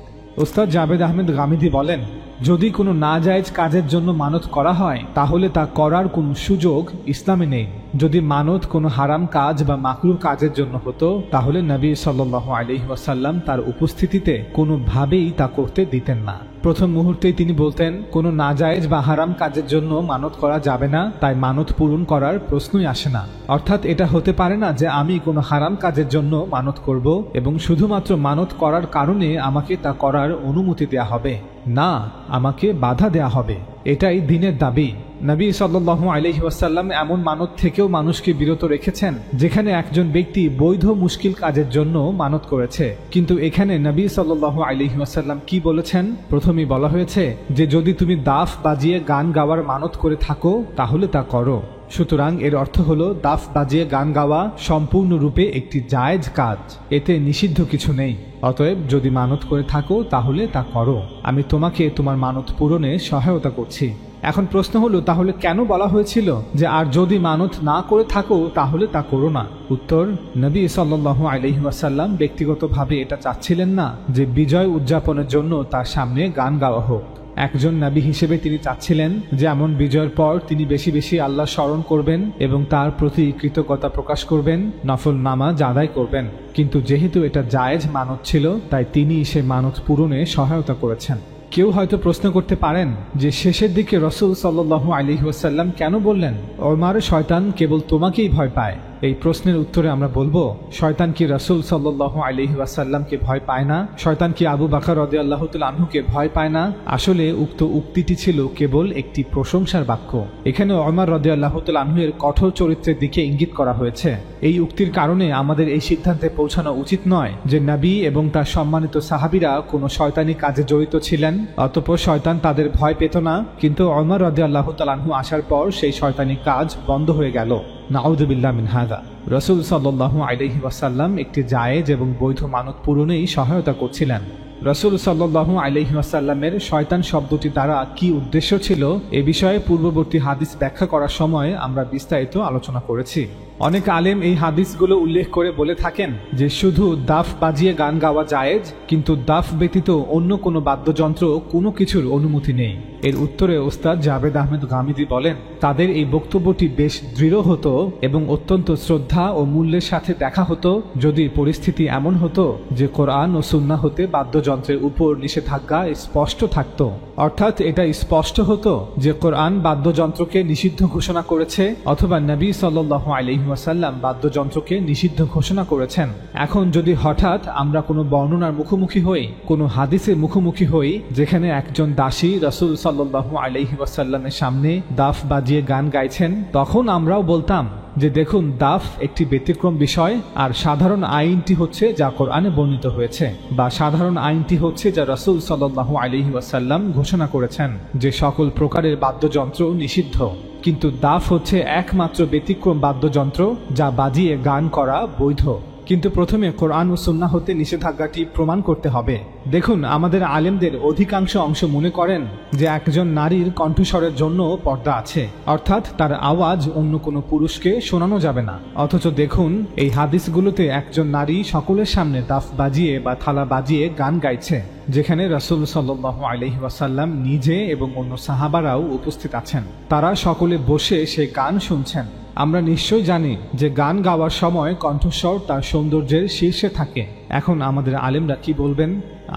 ওস্তাদ জাভেদ আহমেদ গামিদি বলেন, যদি কোনো নাজায়েজ কাজের জন্য মানত করা হয় তাহলে তা করার কোনো সুযোগ ইসলামে নেই। যদি মানত কোনো হারাম কাজ বা মাকরুহ কাজের জন্য হতো তাহলে নবী সাল্লাল্লাহু আলাইহি ওয়াসাল্লাম তার উপস্থিতিতে কোনোভাবেই তা করতে দিতেন না। প্রথম মুহূর্তেই তিনি বলতেন, কোনো নাজায়েজ বা হারাম কাজের জন্য মানত করা যাবে না, তাই মানত পূরণ করার প্রশ্নই আসে না। অর্থাৎ এটা হতে পারে না যে আমি কোনো হারাম কাজের জন্য মানত করব এবং শুধুমাত্র মানত করার কারণে আমাকে তা করার অনুমতি দেয়া হবে। না, আমাকে বাধা দেয়া হবে। এটাই দ্বীনের দাবি। নবী সাল্লাল্লাহু আলাইহি ওয়াসাল্লাম এমন মানত থেকেও মানুষকে বিরত রেখেছেন যেখানে একজন ব্যক্তি বৈধ মুশকিল কাজের জন্য মানত করেছে, কিন্তু এখানে নবী সাল্লাল্লাহু আলাইহি ওয়াসাল্লাম কি বলেছেন? প্রথমেই বলা হয়েছে যে যদি তুমি দাফ বাজিয়ে গান গাওয়ার মানত করে থাকো তাহলে তা করো। সুতরাং এর অর্থ হলো দাফ বাজিয়ে গান গাওয়া সম্পূর্ণরূপে একটি জায়েজ কাজ, এতে নিষিদ্ধ কিছু নেই। অতএব যদি মানত করে থাকো তাহলে তা করো, আমি তোমাকে তোমার মানত পূরণে সহায়তা করছি। এখন প্রশ্ন হলো, তাহলে কেন বলা হয়েছিল যে আর যদি মানত না করে থাকো তাহলে তা করো না? উত্তর, নবী সাল্লাল্লাহু আলাইহি ওয়াসাল্লাম ব্যক্তিগতভাবে এটা চাচ্ছিলেন না যে বিজয় উদযাপনের জন্য তার সামনে গান গাওয়া হোক। একজন নবী হিসেবে তিনি চাচ্ছিলেন যে এমন বিজয়ের পর তিনি বেশি বেশি আল্লাহ স্মরণ করবেন এবং তার প্রতি কৃতজ্ঞতা প্রকাশ করবেন, নফল নামাজ আদায় করবেন। কিন্তু যেহেতু এটা জায়েজ মানত ছিল, তাই তিনি সে মানত পূরণে সহায়তা করেছেন। কেউ হয়তো প্রশ্ন করতে পারেন যে শেষের দিকে রাসূল সাল্লাল্লাহু আলাইহি ওয়াসাল্লাম কেন বললেন, ওমর, শয়তান কেবল তোমাকেই ভয় পায়? এই প্রশ্নের উত্তরে আমরা বলবো, শয়তান কি রাসূল সাল্লাল্লাহু আলাইহি ওয়াসাল্লামকে ভয় পায় না? শয়তান কি আবু বকর রাদিয়াল্লাহু তাআলা আনহুকে ভয় পায় না? আসলে উক্ত উক্তিটি ছিল কেবল একটি প্রশংসার বাক্য। এখানে ওমর রাদিয়াল্লাহু তাআলা আনহুর কঠোর চরিত্রের দিকে ইঙ্গিত করা হয়েছে। এই উক্তির কারণে আমাদের এই সিদ্ধান্তে পৌঁছানো উচিত নয় যে নবী এবং তার সম্মানিত সাহাবীরা কোনো শয়তানি কাজে জড়িত ছিলেন, অতঃপর শয়তান তাদের ভয় পেত না, কিন্তু ওমর রাদিয়াল্লাহু তাআলা আনহু আসার পর সেই শয়তানি কাজ বন্ধ হয়ে গেল। নাউযুবিল্লাহ মিন হাযা। রাসূল সাল্লাল্লাহু আলাইহি ওয়াসাল্লাম একটি জায়েজ এবং বৈধ মানত পূরণেই সহায়তা করছিলেন। রাসূল সাল্লাল্লাহু আলাইহি ওয়াসাল্লামের শয়তান শব্দটি দ্বারা কি উদ্দেশ্য ছিল এ বিষয়ে পূর্ববর্তী হাদিস ব্যাখ্যা করার সময় আমরা বিস্তারিত আলোচনা করেছি। অনেক আলেম এই হাদিসগুলো উল্লেখ করে বলে থাকেন যে শুধু দাফ বাজিয়ে গান গাওয়া জায়েজ, কিন্তু দাফ ব্যতীত অন্য কোনো বাদ্যযন্ত্র কোনো কিছুর অনুমতি নেই। এর উত্তরে ওস্তাদ জাভেদ আহমেদ গামিদি বলেন, তাদের এই বক্তব্যটি বেশ দৃঢ় হতো এবং অত্যন্ত শ্রদ্ধা ও মূল্যের সাথে দেখা হতো যদি পরিস্থিতি এমন হতো যে কোরআন ও সুন্নাহ হতে বাদ্যযন্ত্রের উপর নিষেধাজ্ঞা স্পষ্ট থাকত। অর্থাৎ এটা স্পষ্ট হতো যে কোরআন বাদ্যযন্ত্রকে নিষিদ্ধ ঘোষণা করেছে অথবা নবী সাল্লাল্লাহু আলাইহি ওয়াসাল্লাম বাদ্যযন্ত্রকে নিষিদ্ধ ঘোষণা করেছেন। এখন যদি হঠাৎ আমরা কোনো বর্ণনার মুখোমুখি হই, কোনো হাদিসের মুখোমুখি হই যেখানে একজন দাসী রাসূল সাল্লাল্লাহু আলাইহি ওয়াসাল্লামের সামনে দাফ বাজিয়ে গান গাইছেন, তখন আমরাও বলতাম যে দেখুন, দাফ একটি ব্যতিক্রম বিষয়, আর সাধারণ আইনটি হচ্ছে যা কোরআনে বর্ণিত হয়েছে, বা সাধারণ আইনটি হচ্ছে যা রাসূল সাল্লাল্লাহু আলাইহি ওয়াসাল্লাম ঘোষণা করেছেন যে সকল প্রকারের বাদ্যযন্ত্র নিষিদ্ধ। কিন্তু দাফ হচ্ছে একমাত্র ব্যতিক্রম বাদ্যযন্ত্র যা বাজিয়ে গান করা বৈধ। কিন্তু প্রথমে কোরআন ও সুন্নাহ হতে নিষেধাজ্ঞাটি প্রমাণ করতে হবে। দেখুন, আমাদের আলেমদের অধিকাংশ অংশ মনে করেন যে একজন নারীর কণ্ঠস্বরের জন্য পর্দা আছে, অর্থাৎ তার আওয়াজ অন্য কোনো পুরুষকে শোনানো যাবে না। অথচ দেখুন, এই হাদিসগুলোতে একজন নারী সকলের সামনে দাফ বাজিয়ে বা থালা বাজিয়ে গান গাইছে, যেখানে রাসূল সাল্লাল্লাহু আলাইহি ওয়াসাল্লাম নিজে এবং অন্য সাহাবারাও উপস্থিত আছেন। তারা সকলে বসে সে গান শুনছেন। আমরা নিশ্চয় জানি যে গান গাওয়ার সময় কণ্ঠস্বর তার সৌন্দর্যের শীর্ষে থাকে। এখন আমাদের আলেমরা কি বলবেন?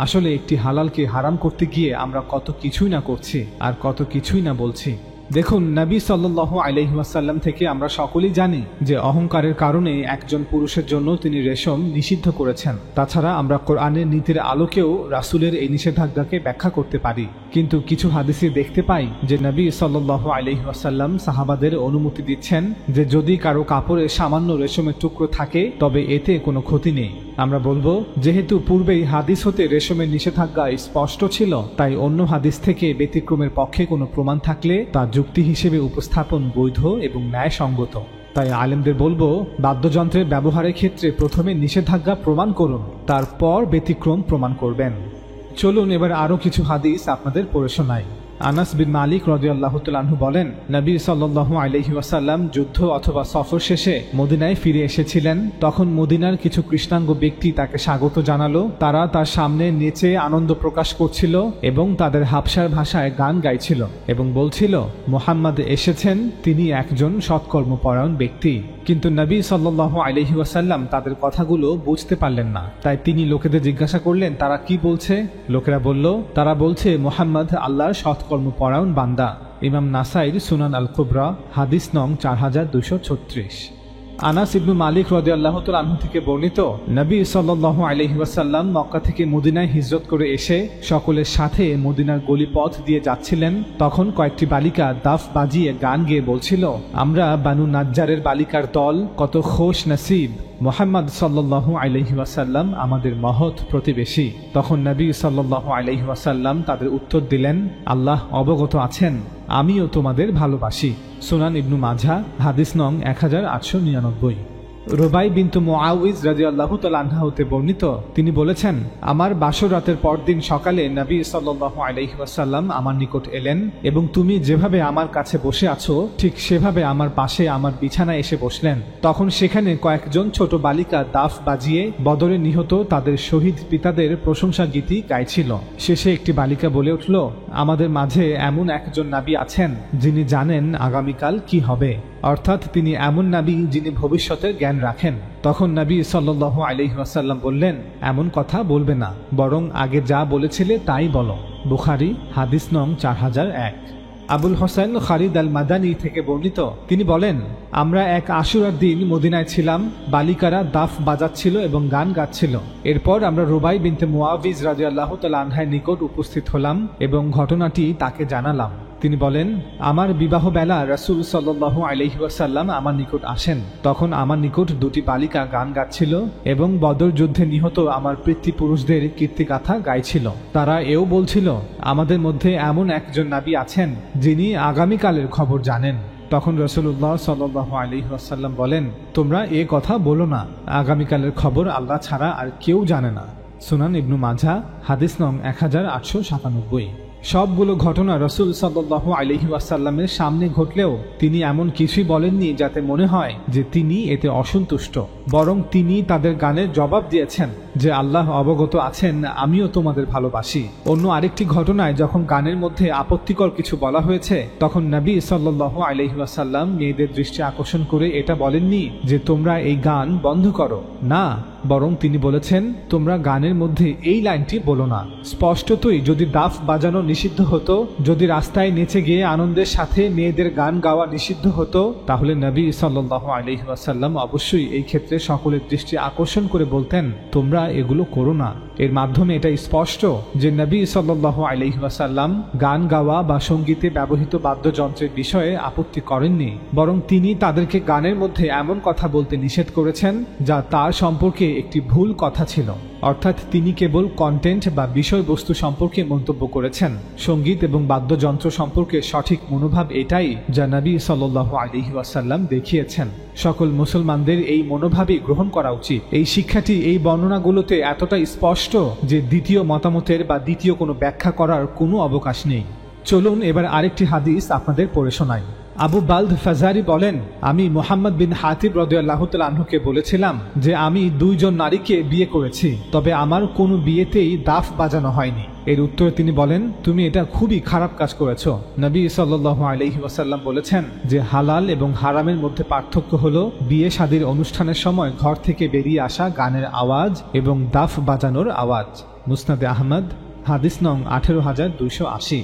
আসলে একটি হালালকে হারাম করতে গিয়ে আমরা কত কিছুই না করছি আর কত কিছুই না বলছি। দেখুন, নবী সাল্লাল্লাহু আলাইহি ওয়াসাল্লাম থেকে আমরা সকলেই জানি যে অহংকারের কারণে একজন পুরুষের জন্য তিনি রেশম নিষিদ্ধ করেছেন। তাছাড়া আমরা কোরআনের নীতির আলোকেও রাসূলের এই নিষেধাজ্ঞাকে ব্যাখ্যা করতে পারি। কিন্তু কিছু হাদিসে দেখতে পাই যে নবী সাল্লাল্লাহু আলাইহি ওয়াসাল্লাম সাহাবাদের অনুমতি দিচ্ছেন যে যদি কারো কাপড়ে সামান্য রেশমের টুকরো থাকে তবে এতে কোনো ক্ষতি নেই। আমরা বলবো, যেহেতু পূর্বেই হাদিস হতে রেশমের নিষেধাজ্ঞা স্পষ্ট ছিল, তাই অন্য হাদিস থেকে ব্যতিক্রমের পক্ষে কোনো প্রমাণ থাকলে তা যুক্তি হিসেবে উপস্থাপন বৈধ এবং ন্যায়সঙ্গত। তাই আলেমদের বলবো, বাদ্যযন্ত্রের ব্যবহারের ক্ষেত্রে প্রথমে নিষেধাজ্ঞা প্রমাণ করুন, তারপর ব্যতিক্রম প্রমাণ করবেন। চলুন এবার আরও কিছু হাদিস আপনাদের পড়ে শোনাই। আনাস বিন মালিক রাদিয়াল্লাহু তাআলা আনহু বলেন, নবী সাল্লাল্লাহু আলাইহি ওয়াসাল্লাম যুদ্ধ অথবা সফর শেষে মদিনায় ফিরে এসেছিলেন। তখন মদিনার কিছু কৃষ্ণাঙ্গ ব্যক্তি তাকে স্বাগত জানালো। তারা তার সামনে নেচে আনন্দ প্রকাশ করছিল এবং তাদের হাবশার ভাষায় গান গাইছিল এবং বলছিল, মুহাম্মদ এসেছেন, তিনি একজন সৎকর্মপরায়ণ ব্যক্তি। কিন্তু নবী সাল্লাল্লাহু আলাইহি ওয়াসাল্লাম তাদের কথাগুলো বুঝতে পারলেন না। তাই তিনি লোকেদের জিজ্ঞাসা করলেন, তারা কি বলছে? লোকেরা বলল, তারা বলছে মুহাম্মদ আল্লাহর সৎকর্মপরায়ণ বান্দা। ইমাম নাসাইর সুনান আল কুবরা, হাদিস নং 4236। আনাস ইবনু মালিক রাদিয়াল্লাহু তাআলা আনহু থেকে বর্ণিত, নবী সাল্লাল্লাহু আলাইহি ওয়াসাল্লাম মক্কা থেকে মদিনায় হিজরত করে এসে সকলের সাথে মদিনার গলিপথ দিয়ে যাচ্ছিলেন। তখন কয়েকটি বালিকা দাফ বাজিয়ে গান গেয়ে বলছিল, আমরা বানু নাজ্জারের বালিকার দল, কত খোশ নসিব, মুহাম্মদ সাল্লাল্লাহু আলাইহি ওয়াসাল্লাম আমাদের মহৎ প্রতিবেশী। তখন নবী সাল্লাল্লাহু আলাইহি ওয়াসাল্লাম তাদের উত্তর দিলেন, আল্লাহ অবগত আছেন, আমিও তোমাদের ভালোবাসি। সুনান ইবনু মাঝা, হাদিস নং 1899। রুবাই বিনতু মুআউইজ রাদিয়াল্লাহু তাআলা আনহা হতে বর্ণিত, তিনি বলেছেন, আমার বাসর রাতের পরদিন সকালে নবী সাল্লাল্লাহু আলাইহি ওয়াসাল্লাম আমার নিকট এলেন এবং তুমি যেভাবে আমার কাছে বসে আছো ঠিক সেভাবে আমার পাশে আমার বিছানায় এসে বসলেন। তখন সেখানে কয়েকজন ছোট বালিকা দাফ বাজিয়ে বদরে নিহত তাদের শহীদ পিতাদের প্রশংসা গীতি গাইছিল। শেষে একটি বালিকা বলে উঠল, আমাদের মাঝে এমন একজন নবী আছেন যিনি জানেন আগামীকাল কি হবে, অর্থাৎ তিনি এমন নবী যিনি ভবিষ্যতের জ্ঞান রাখেন। তখন নবী সাল্লাল্লাহু আলাইহি ওয়াসাল্লাম বললেন, এমন কথা বলবে না, বরং আগে যা বলেছিলে তাই বলো। বুখারী, হাদিস নং 4001। আবুল হোসেন খালিদ আল মাদানী থেকে বর্ণিত, তিনি বলেন, আমরা এক আশুরার দিন মদিনায় ছিলাম, বালিকারা দাফ বাজাচ্ছিল এবং গান গাচ্ছিল। এরপর আমরা রুবাই বিনতে মুআউইজ রাদিয়াল্লাহু তাআলা আনহার নিকট উপস্থিত হলাম এবং ঘটনাটি তাকে জানালাম। তিনি বলেন, আমার বিবাহ বেলা রাসূল সাল্লাল্লাহু আলাইহি ওয়াসাল্লাম আমার নিকট আসেন। তখন আমার নিকট দুটি বালিকা গান গাচ্ছিল এবং বদর যুদ্ধে নিহত আমার পিতৃপুরুষদের কীর্তিগাথা গাইছিল। তারা এও বলছিল, আমাদের মধ্যে এমন একজন নবী আছেন যিনি আগামীকালের খবর জানেন। তখন রাসূলুল্লাহ সাল্লাল্লাহু আলাইহি ওয়াসাল্লাম বলেন, তোমরা এ কথা বলো না, আগামীকালের খবর আল্লাহ ছাড়া আর কেউ জানে না। সুনান ইবনু মাঝা, হাদিস নং 1897। সবগুলো ঘটনা রাসূল সাল্লাল্লাহু আলাইহি ওয়াসাল্লামের সামনে ঘটলেও তিনি এমন কিছুই বলেননি যাতে মনে হয় যে তিনি এতে অসন্তুষ্ট, বরং তিনি তাদের গানের জবাব দিয়েছেন যে আল্লাহ অবগত আছেন, আমিও তোমাদের ভালোবাসি। অন্য আরেকটি ঘটনায় যখন গানের মধ্যে আপত্তিকর কিছু বলা হয়েছে তখন নবী সাল্লাল্লাহু আলাইহি ওয়াসাল্লাম মেয়েদের দৃষ্টি আকর্ষণ করে এটা বলেননি যে তোমরা এই গান বন্ধ করো, না, বরং তিনি বলেছেন, তোমরা গানের মধ্যে এই লাইনটি বলো না। স্পষ্টতই যদি দাফ বাজানো নিষিদ্ধ হতো, যদি রাস্তায় নেচে গিয়ে আনন্দের সাথে মেয়েদের গান গাওয়া নিষিদ্ধ হতো, তাহলে নবী সাল্লাল্লাহু আলাইহি ওয়াসাল্লাম অবশ্যই এই ক্ষেত্রে সকলের দৃষ্টি আকর্ষণ করে বলতেন, তোমরা এগুলো করো না। এর মাধ্যমে এটা স্পষ্ট যে নবী সাল্লাল্লাহু আলাইহি ওয়াসাল্লাম গান গাওয়া বা সঙ্গীতে ব্যবহৃত বাদ্যযন্ত্রের বিষয়ে আপত্তি করেননি, বরং তিনি তাদেরকে গানের মধ্যে এমন কথা বলতে নিষেধ করেছেন যা তার সম্পর্কে একটি ভুল কথা ছিল, অর্থাৎ তিনি কেবল কন্টেন্ট বা বিষয়বস্তু সম্পর্কে মন্তব্য করেছেন। সঙ্গীত এবং বাদ্যযন্ত্র সম্পর্কে সঠিক মনোভাব এটাই যা নবী সাল্লাল্লাহু আলাইহি ওয়াসাল্লাম দেখিয়েছেন। সকল মুসলমানদের এই মনোভাবই গ্রহণ করা উচিত। এই শিক্ষাটি এই বর্ণনাগুলোতে এতটা স্পষ্ট যে দ্বিতীয় মতামতের বা দ্বিতীয় কোনো ব্যাখ্যা করার কোনো অবকাশ নেই। চলুন এবার আরেকটি হাদিস আপনাদের পড়ে শোনাই। আবু বালদ ফাজারি বলেন, আমি মুহাম্মদ বিন হাতিব রাদিয়াল্লাহু তাআলা আনহুকে বলেছিলাম যে আমি দুইজন নারীকে বিয়ে করেছি, তবে আমার কোনো বিয়েতেই দাফ বাজানো হয়নি। এর উত্তরে তিনি বলেন, তুমি এটা খুবই খারাপ কাজ করেছো। নবী সাল্লাল্লাহু আলাইহি ওয়াসাল্লাম বলেছেন যে হালাল এবং হারামের মধ্যে পার্থক্য হলো বিয়ে শাদীর অনুষ্ঠানের সময় ঘর থেকে বেরিয়ে আসা গানের আওয়াজ এবং দাফ বাজানোর আওয়াজ। মুসনাদে আহমদ, হাদিস নং 18280।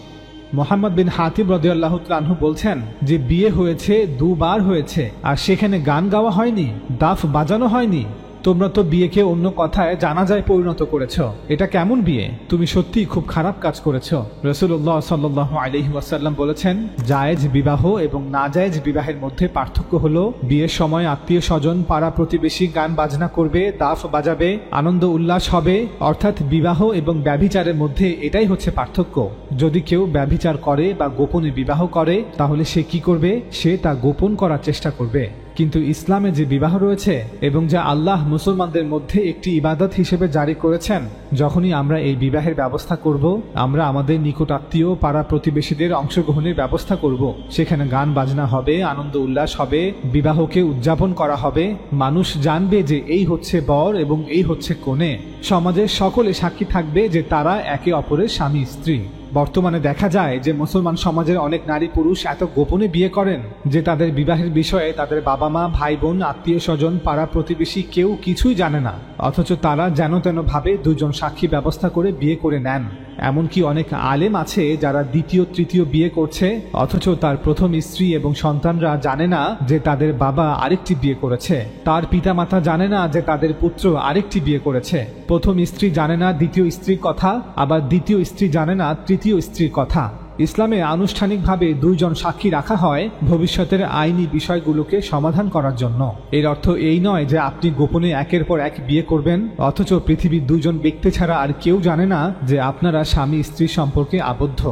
মুহাম্মদ বিন হাতিব রাদিয়াল্লাহু তাআলা আনহু বলছেন যে বিয়ে হয়েছে দুবার হয়েছে আর সেখানে গান গাওয়া হয়নি, দাফ বাজানো হয়নি। তোমরা তো বিয়েকে অন্য কথায় জানাজায় পরিণত করেছো। এটা কেমন বিয়ে? তুমি সত্যিই খুব খারাপ কাজ করেছো। রাসূলুল্লাহ সাল্লাল্লাহু আলাইহি ওয়াসাল্লাম বলেছেন, জায়েজ বিবাহ এবং নাজায়েজ বিবাহের মধ্যে পার্থক্য হলো বিয়ের সময় আত্মীয় স্বজন পাড়া প্রতিবেশী গান বাজনা করবে, দাফ বাজাবে, আনন্দ উল্লাস হবে, অর্থাৎ বিবাহ এবং ব্যভিচারের মধ্যে এটাই হচ্ছে পার্থক্য। যদি কেউ ব্যভিচার করে বা গোপনে বিবাহ করে তাহলে সে কি করবে? সে তা গোপন করার চেষ্টা করবে। কিন্তু ইসলামে যে বিবাহ রয়েছে এবং যা আল্লাহ মুসলমানদের মধ্যে একটি ইবাদত হিসেবে জারি করেছেন, যখনই আমরা এই বিবাহের ব্যবস্থা করব, আমরা আমাদের নিকট আত্মীয় পাড়া প্রতিবেশীদের অংশগ্রহণের ব্যবস্থা করব। সেখানে গান বাজনা হবে, আনন্দ উল্লাস হবে, বিবাহকে উদযাপন করা হবে। মানুষ জানবে যে এই হচ্ছে বর এবং এই হচ্ছে কনে। সমাজের সকলে সাক্ষী থাকবে যে তারা একে অপরের স্বামী স্ত্রী। বর্তমানে দেখা যায় যে মুসলমান সমাজের অনেক নারী পুরুষ এত গোপনে বিয়ে করেন যে তাদের বিবাহের বিষয়ে তাদের বাবা মা, ভাই বোন, আত্মীয় স্বজন, পাড়া প্রতিবেশী কেউ কিছুই জানে না, অথচ তারা যেন তেন ভাবে দুজন সাক্ষী ব্যবস্থা করে বিয়ে করে নেন। এমনকি অনেক আলেম আছে যারা দ্বিতীয় তৃতীয় বিয়ে করছে, অথচ তার প্রথম স্ত্রী এবং সন্তানরা জানে না যে তাদের বাবা আরেকটি বিয়ে করেছে, তার পিতামাতা জানে না যে তাদের পুত্র আরেকটি বিয়ে করেছে। প্রথম স্ত্রী জানে না দ্বিতীয় স্ত্রীর কথা, আবার দ্বিতীয় স্ত্রী জানে না তৃতীয় স্ত্রীর কথা। ইসলামে আনুষ্ঠানিকভাবে দুইজন সাক্ষী রাখা হয় ভবিষ্যতের আইনি বিষয়গুলোকে সমাধান করার জন্য। এর অর্থ এই নয় যে আপনি গোপনে একের পর এক বিয়ে করবেন, অথচ পৃথিবীর দুইজন ব্যক্তি ছাড়া আর কেউ জানে না যে আপনারা স্বামী স্ত্রী সম্পর্কে আবদ্ধ।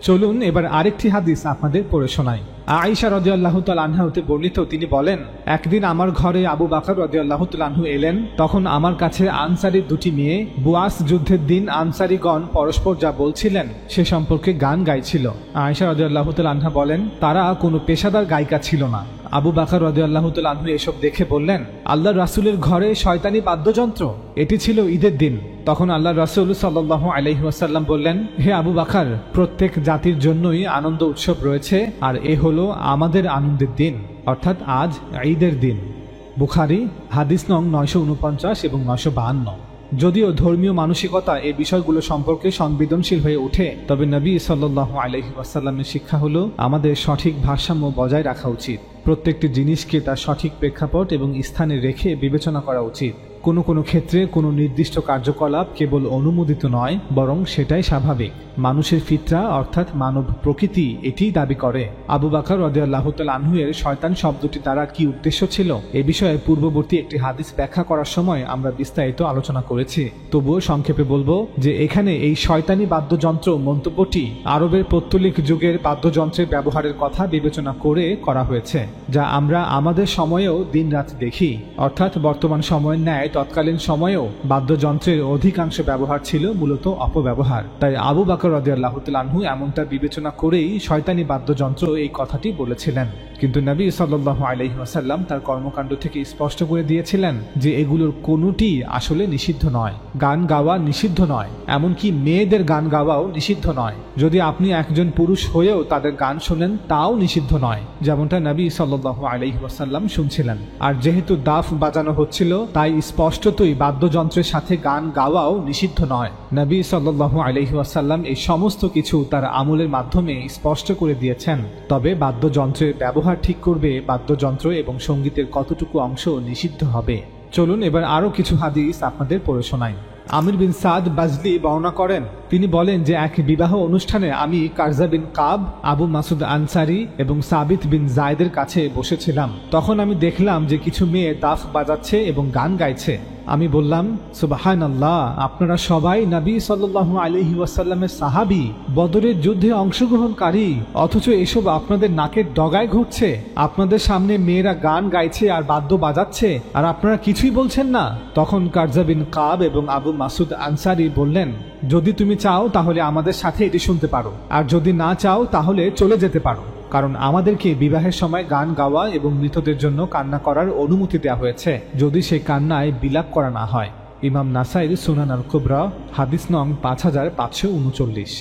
চলুন এবার আরেকটি হাদিস আপনাদের পড়ে শোনাই। আয়েশা রাদিয়াল্লাহু তাআলা আনহা হতে বর্ণিত, তিনি বলেন, একদিন আমার ঘরে আবু বকর রাদিয়াল্লাহু তাআলা আনহু এলেন। তখন আমার কাছে আনসারীর দুটি মেয়ে বুয়াস যুদ্ধের দিন আনসারীগণ পরস্পর যা বলছিলেন সে সম্পর্কে গান গাইছিল। আয়েশা রাদিয়াল্লাহু তাআলা আনহা বলেন, তারা কোনো পেশাদার গায়িকা ছিল না। আবু বকর রাদিয়াল্লাহু তাআলা আনহু এসব দেখে বললেন, আল্লাহর রাসূলের ঘরে শয়তানি বাদ্যযন্ত্র। এটি ছিল ঈদের দিন। তখন আল্লাহর রাসূল সাল্লাল্লাহু আলাইহি ওয়াসাল্লাম বললেন, হে আবু বকর, প্রত্যেক জাতির জন্যই আনন্দ উৎসব রয়েছে, আর এ হলো আমাদের আনন্দের দিন, অর্থাৎ আজ ঈদের দিন। বুখারী হাদিস নং 949 এবং 952। যদিও ধর্মীয় মানসিকতা এই বিষয়গুলো সম্পর্কে সংবেদনশীল হয়ে ওঠে, তবে নবী সাল্লাল্লাহু আলাইহি ওয়াসাল্লামের শিক্ষা হলো আমাদের সঠিক ভারসাম্য বজায় রাখা উচিত। প্রত্যেকটি জিনিসকে তার সঠিক প্রেক্ষাপট এবং স্থানে রেখে বিবেচনা করা উচিত। কোনো কোনো ক্ষেত্রে কোনো নির্দিষ্ট কার্যকলাপ কেবল অনুমোদিত নয়, বরং সেটাই স্বাভাবিক। মানুষের ফিতরা অর্থাৎ মানব প্রকৃতি এটি দাবি করে। আবু বকর রাদিয়াল্লাহু তাআলা আনহু এর শয়তান শব্দটি দ্বারা কি উদ্দেশ্য ছিল এ বিষয়ে পূর্ববর্তী একটি হাদিস ব্যাখ্যা করার সময় আমরা বিস্তারিত আলোচনা করেছি। তবুও সংক্ষেপে বলবো যে এখানে এই শয়তানি বাদ্যযন্ত্র মন্তব্যটি আরবের পৌত্তলিক যুগের বাদ্যযন্ত্রের ব্যবহারের কথা বিবেচনা করে করা হয়েছে, যা আমরা আমাদের সময়েও দিনরাত দেখি। অর্থাৎ বর্তমান সময়ের ন্যায় তৎকালীন সময়েও বাদ্যযন্ত্রের অধিকাংশ ব্যবহার ছিল মূলত অপব্যবহার। তাই আবু বকর রাদিয়াল্লাহু তাআলা আনহু এমনটা বিবেচনা করেই শয়তানি বাদ্যযন্ত্র এই কথাটি বলেছিলেন। কিন্তু নবী সাল্লাল্লাহু আলাইহি ওয়াসাল্লাম তার কর্মকাণ্ড থেকে স্পষ্ট করে দিয়েছিলেন যে এগুলোর কোনোটি আসলে নিষিদ্ধ নয়। গান গাওয়া নিষিদ্ধ নয়, এমনকি মেয়েদের গান গাওয়াও নিষিদ্ধ নয়। যদি আপনি একজন পুরুষ হয়েও তাদের গান শোনেন তাও নিষিদ্ধ নয়, যেমনটা নবী সাল্লাল্লাহু আলাইহি ওয়াসাল্লাম শুনছিলেন। আর যেহেতু দাফ বাজানো হচ্ছিল, তাই স্পষ্টতই বাদ্যযন্ত্রের সাথে গান গাওয়াও নিষিদ্ধ নয়। নবী সাল্লাল্লাহু আলাইহি ওয়াসাল্লাম এই সমস্ত কিছু তার আমলের মাধ্যমে স্পষ্ট করে দিয়েছেন। তবে বাদ্যযন্ত্রের ব্যবহার ঠিক করবে বাদ্যযন্ত্র এবং সঙ্গীতের কতটুকু অংশ নিষিদ্ধ হবে। চলুন এবার আরো কিছু হাদিস আপনাদের পড়ে শোনাই। আমির বিন সাদ বাজলি বর্ণনা করেন, তিনি বলেন যে এক বিবাহ অনুষ্ঠানে আমি কারজা বিন কাব, আবু মাসুদ আনসারি এবং সাবিত বিন জায়েদের কাছে বসেছিলাম। তখন আমি দেখলাম যে কিছু মেয়ে দাফ বাজাচ্ছে এবং গান গাইছে। আমি বললাম, সুবহানাল্লাহ, আপনারা সবাই নবী সাল্লাল্লাহু আলাইহি ওয়াসাল্লামের সাহাবী, বদরের যুদ্ধে অংশগ্রহণকারী, অথচ এসব আপনাদের নাকের ডগায় ঘটছে। আপনাদের সামনে মেয়েরা গান গাইছে আর বাদ্য বাজাচ্ছে, আর আপনারা কিছুই বলছেন না। তখন কারজা বিন কাব এবং আবু মাসুদ আনসারি বললেন, যদি তুমি চাও তাহলে আমাদের সাথে এটি শুনতে পারো, আর যদি না চাও তাহলে চলে যেতে পারো, কারণ আমাদেরকে বিবাহের সময় গান গাওয়া এবং মৃতদের জন্য কান্না করার অনুমতি দেওয়া হয়েছে, যদি সেই কান্নায় বিলাপ করা না হয়। ইমাম নাসাইর সুনান আল কুবরা হাদিস নং 5539।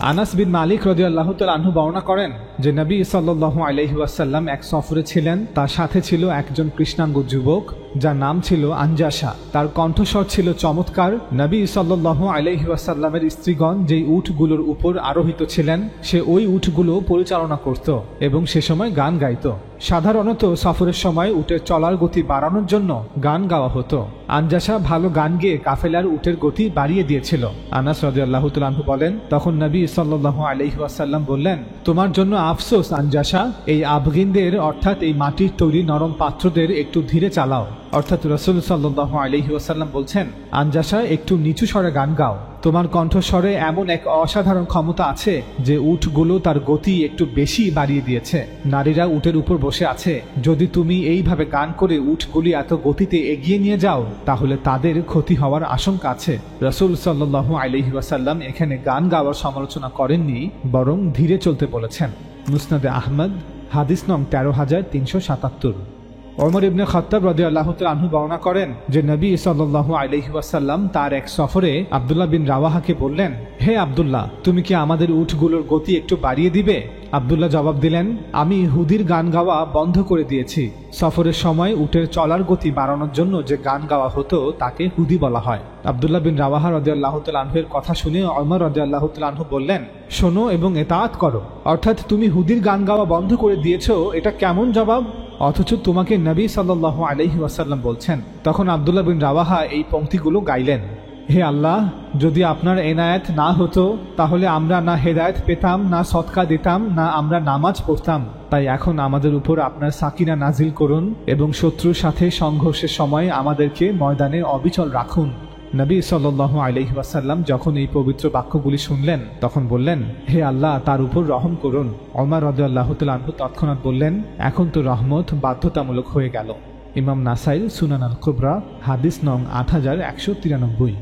আনাস বিন মালিক রাদিয়াল্লাহু তাআলা আনহু বর্ণনা করেন যে নবী সাল্লাল্লাহু আলাইহি ওয়াসাল্লাম এক সফরে ছিলেন। তার সাথে ছিল একজন কৃষ্ণাঙ্গ যুবক যার নাম ছিল আনজাসা। তার কণ্ঠস্বর ছিল চমৎকার। নবী সাল্লাল্লাহু আলাইহি ওয়াসাল্লামের স্ত্রীগণ যেই উটগুলোর উপর আরোহিত ছিলেন সে ওই উটগুলো পরিচালনা করত এবং সে সময় গান গাইত। সাধারণত সফরের সময় উটের চলার গতি বাড়ানোর জন্য গান গাওয়া হতো। আনজাসা ভালো গান গেয়ে কাফেলার উটের গতি বাড়িয়ে দিয়েছিল। আনাস রাদিয়াল্লাহু তাআলা আনহু বলেন, তখন নবী সাল্লাল্লাহু আলাইহি ওয়াসাল্লাম বললেন, তোমার জন্য আফসোস আনজাসা, এই আফগিনদের অর্থাৎ এই মাটির তৈরি নরম পাত্রদের একটু ধীরে চালাও। অর্থাৎ রাসূল সাল্লাল্লাহু আলাইহি ওয়াসাল্লাম বলছেন, আনজাসা, একটু নিচু স্বরে গান গাও। তোমার কণ্ঠস্বরে এমন এক অসাধারণ ক্ষমতা আছে যে উটগুলো তার গতি একটু বেশি বাড়িয়ে দিয়েছে। নারীরা উটের উপর বসে আছে। যদি তুমি এইভাবে গান করে উটগুলি এত গতিতে এগিয়ে নিয়ে যাও তাহলে তাদের ক্ষতি হওয়ার আশঙ্কা আছে। রাসূল সাল্লাল্লাহু আলাইহি ওয়াসাল্লাম এখানে গান গাওয়ার সমালোচনা করেননি, বরং ধীরে চলতে বলেছেন। মুসনাদে আহমদ হাদিস নং 13377। ওমর ইবনে খাত্তাব রাদিয়াল্লাহু তাআলা আনহু বর্ণনা করেন যে নবী সাল্লাল্লাহু আলাইহি ওয়াসাল্লাম তার এক সফরে আব্দুল্লাহ বিন রাওয়াহাকে বললেন, হে আব্দুল্লাহ, তুমি কি আমাদের উটগুলোর গতি একটু বাড়িয়ে দিবে? আব্দুল্লাহ জবাব দিলেন, আমি হুদির গান গাওয়া বন্ধ করে দিয়েছি। সফরের সময় উটের চলার গতি বাড়ানোর জন্য যে গান গাওয়া হতো তাকে হুদি বলা হয়। আব্দুল্লাহ বিন রাওয়াহা রাদিয়াল্লাহু তাআলা আনহুর কথা শুনে ওমর রাদিয়াল্লাহু তাআলা আনহু বললেন, শোনো এবং ইতাআত করো, অর্থাৎ তুমি হুদির গান গাওয়া বন্ধ করে দিয়েছো, এটা কেমন জবাব? অথচ তোমাকে নবী সাল্লাল্লাহু আলাইহি ওয়াসাল্লাম বলছেন। তখন আব্দুল্লাহ বিন রাওয়াহা এই পংক্তিগুলো গাইলেন, হে আল্লাহ, যদি আপনার এনায়েত না হতো তাহলে আমরা না হেদায়েত পেতাম, না সদকা দিতাম, না আমরা নামাজ পড়তাম। তাই এখন আমাদের উপর আপনার সাকিনা নাজিল করুন এবং শত্রুর সাথে সংঘর্ষের সময় আমাদেরকে ময়দানে অবিচল রাখুন। নবী সাল্লাল্লাহু আলাইহি ওয়াসাল্লাম যখন এই পবিত্র বাক্যগুলি শুনলেন তখন বললেন, হে আল্লাহ, তার উপর রহম করুন। ওমর রাদিয়াল্লাহু তাআলা আনহু তৎক্ষণাৎ বললেন, এখন তো রহমত বাধ্যতামূলক হয়ে গেল। ইমাম নাসাই সুনান আল কুবরা হাদিস নং 8193।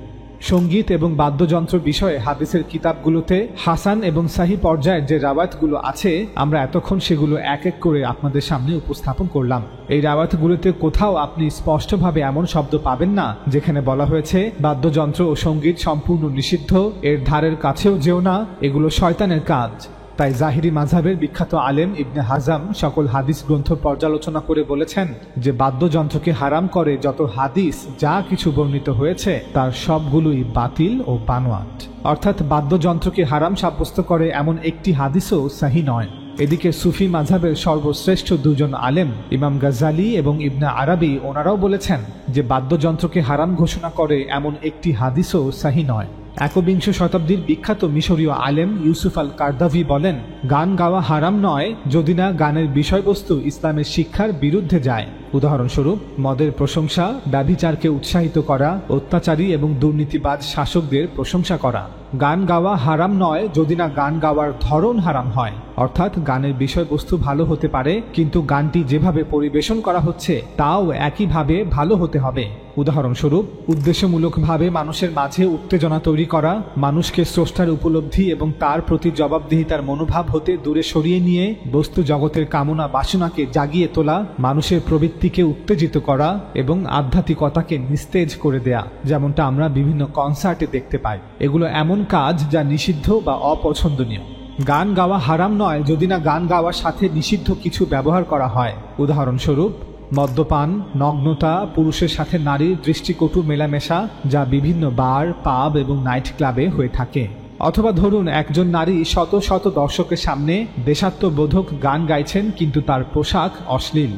সঙ্গীত এবং বাদ্যযন্ত্র বিষয়ে হাদিসের কিতাবগুলোতে হাসান এবং সাহি পর্যায়ের যে রাওয়ায়াতগুলো আছে, আমরা এতক্ষণ সেগুলো এক এক করে আপনাদের সামনে উপস্থাপন করলাম। এই রাওয়ায়াতগুলোতে কোথাও আপনি স্পষ্টভাবে এমন শব্দ পাবেন না যেখানে বলা হয়েছে বাদ্যযন্ত্র ও সঙ্গীত সম্পূর্ণ নিষিদ্ধ, এর ধারের কাছেও যেও না, এগুলো শয়তানের কাজ। তাই জাহিরি মাযহাবের বিখ্যাত আলেম ইবনে হাজাম সকল হাদিস গ্রন্থ পর্যালোচনা করে বলেছেন যে বাদ্যযন্ত্রকে হারাম করে যত হাদিস যা কিছু বর্ণিত হয়েছে তার সবগুলোই বাতিল ও বানোয়াট, অর্থাৎ বাদ্যযন্ত্রকে হারাম সাব্যস্ত করে এমন একটি হাদিসও সহিহ নয়। এদিকে সুফি মাযহাবের সর্বশ্রেষ্ঠ দুজন আলেম ইমাম গাজ্জালি এবং ইবনে আরাবি ওনারাও বলেছেন যে বাদ্যযন্ত্রকে হারাম ঘোষণা করে এমন একটি হাদিসও সহিহ নয়। একবিংশ শতাব্দীর বিখ্যাত মিশরীয় আলেম ইউসুফ আল কারদাভি বলেন, গান গাওয়া হারাম নয় যদি না গানের বিষয়বস্তু ইসলামের শিক্ষার বিরুদ্ধে যায়। উদাহরণস্বরূপ মদের প্রশংসা, ব্যভিচারকে উৎসাহিত করা, অত্যাচারী এবং দুর্নীতিবাজ শাসকদের প্রশংসা করা। গান গাওয়া হারাম নয় যদি না গান গাওয়ার ধরন হারাম হয়, অর্থাৎ গানের বিষয়বস্তু ভালো হতে পারে কিন্তু গানটি যেভাবে পরিবেশন করা হচ্ছে তাও একইভাবে ভালো হতে হবে। উদাহরণস্বরূপ উদ্দেশ্যমূলকভাবে মানুষের মাঝে উত্তেজনা তৈরি করা, মানুষকে স্রষ্টার উপলব্ধি এবং তার প্রতি জবাবদিহিতার মনোভাব হতে দূরে সরিয়ে নিয়ে বস্তু জগতের কামনা বাসনাকে জাগিয়ে তোলা, মানুষের প্রবৃত্তিকে উত্তেজিত করা এবং আধ্যাত্মিকতাকে নিস্তেজ করে দেয়া, যেমনটা আমরা বিভিন্ন কনসার্টে দেখতে পাই। এগুলো এমন কাজ যা নিষিদ্ধ বা অপছন্দনীয়। গান গাওয়া হারাম নয় যদি না গান গাওয়ার সাথে নিষিদ্ধ কিছু ব্যবহার করা হয়। উদাহরণস্বরূপ মদ্যপান, নগ্নতা, পুরুষের সাথে নারীর দৃষ্টিকটু মেলামেশা, যা বিভিন্ন বার, পাব এবং নাইট ক্লাবে হয়ে থাকে। অথবা ধরুন একজন নারী শত শত দর্শকের সামনে দেশাত্মবোধক গান গাইছেন কিন্তু তার পোশাক অশ্লীল।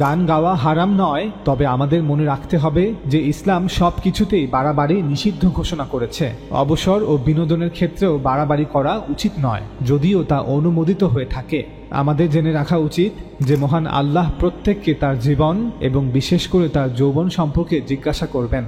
গান গাওয়া হারাম নয়, তবে আমাদের মনে রাখতে হবে যে ইসলাম সব কিছুতেই বাড়াবাড়ি নিষিদ্ধ ঘোষণা করেছে। অবসর ও বিনোদনের ক্ষেত্রেও বাড়াবাড়ি করা উচিত নয়, যদিও তা অনুমোদিত হয়ে থাকে। আমাদের জেনে রাখা উচিত যে মহান আল্লাহ প্রত্যেককে তার জীবন এবং বিশেষ করে তার যৌবন সম্পর্কে জিজ্ঞাসা করবেন।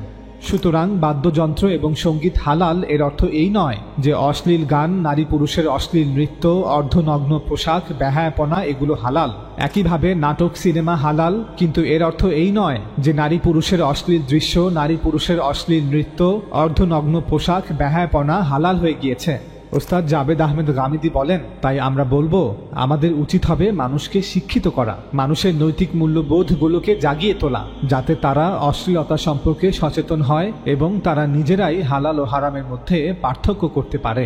সুতরাং বাদ্যযন্ত্র এবং সঙ্গীত হালাল এর অর্থ এই নয় যে অশ্লীল গান, নারী পুরুষের অশ্লীল নৃত্য, অর্ধনগ্ন পোশাক, বেহায়াপনা এগুলো হালাল। একইভাবে নাটক, সিনেমা হালাল, কিন্তু এর অর্থ এই নয় যে নারী পুরুষের অশ্লীল দৃশ্য, নারী পুরুষের অশ্লীল নৃত্য, অর্ধনগ্ন পোশাক, বেহায়াপনা হালাল হয়ে গিয়েছে। ওস্তাদ জাবেদ আহমেদ গামিদি বলেন, তাই আমরা বলবো আমাদের উচিত হবে মানুষকে শিক্ষিত করা, মানুষের নৈতিক মূল্যবোধগুলোকে জাগিয়ে তোলা, যাতে তারা অশ্লীলতা সম্পর্কে সচেতন হয় এবং তারা নিজেরাই হালাল ও হারামের মধ্যে পার্থক্য করতে পারে।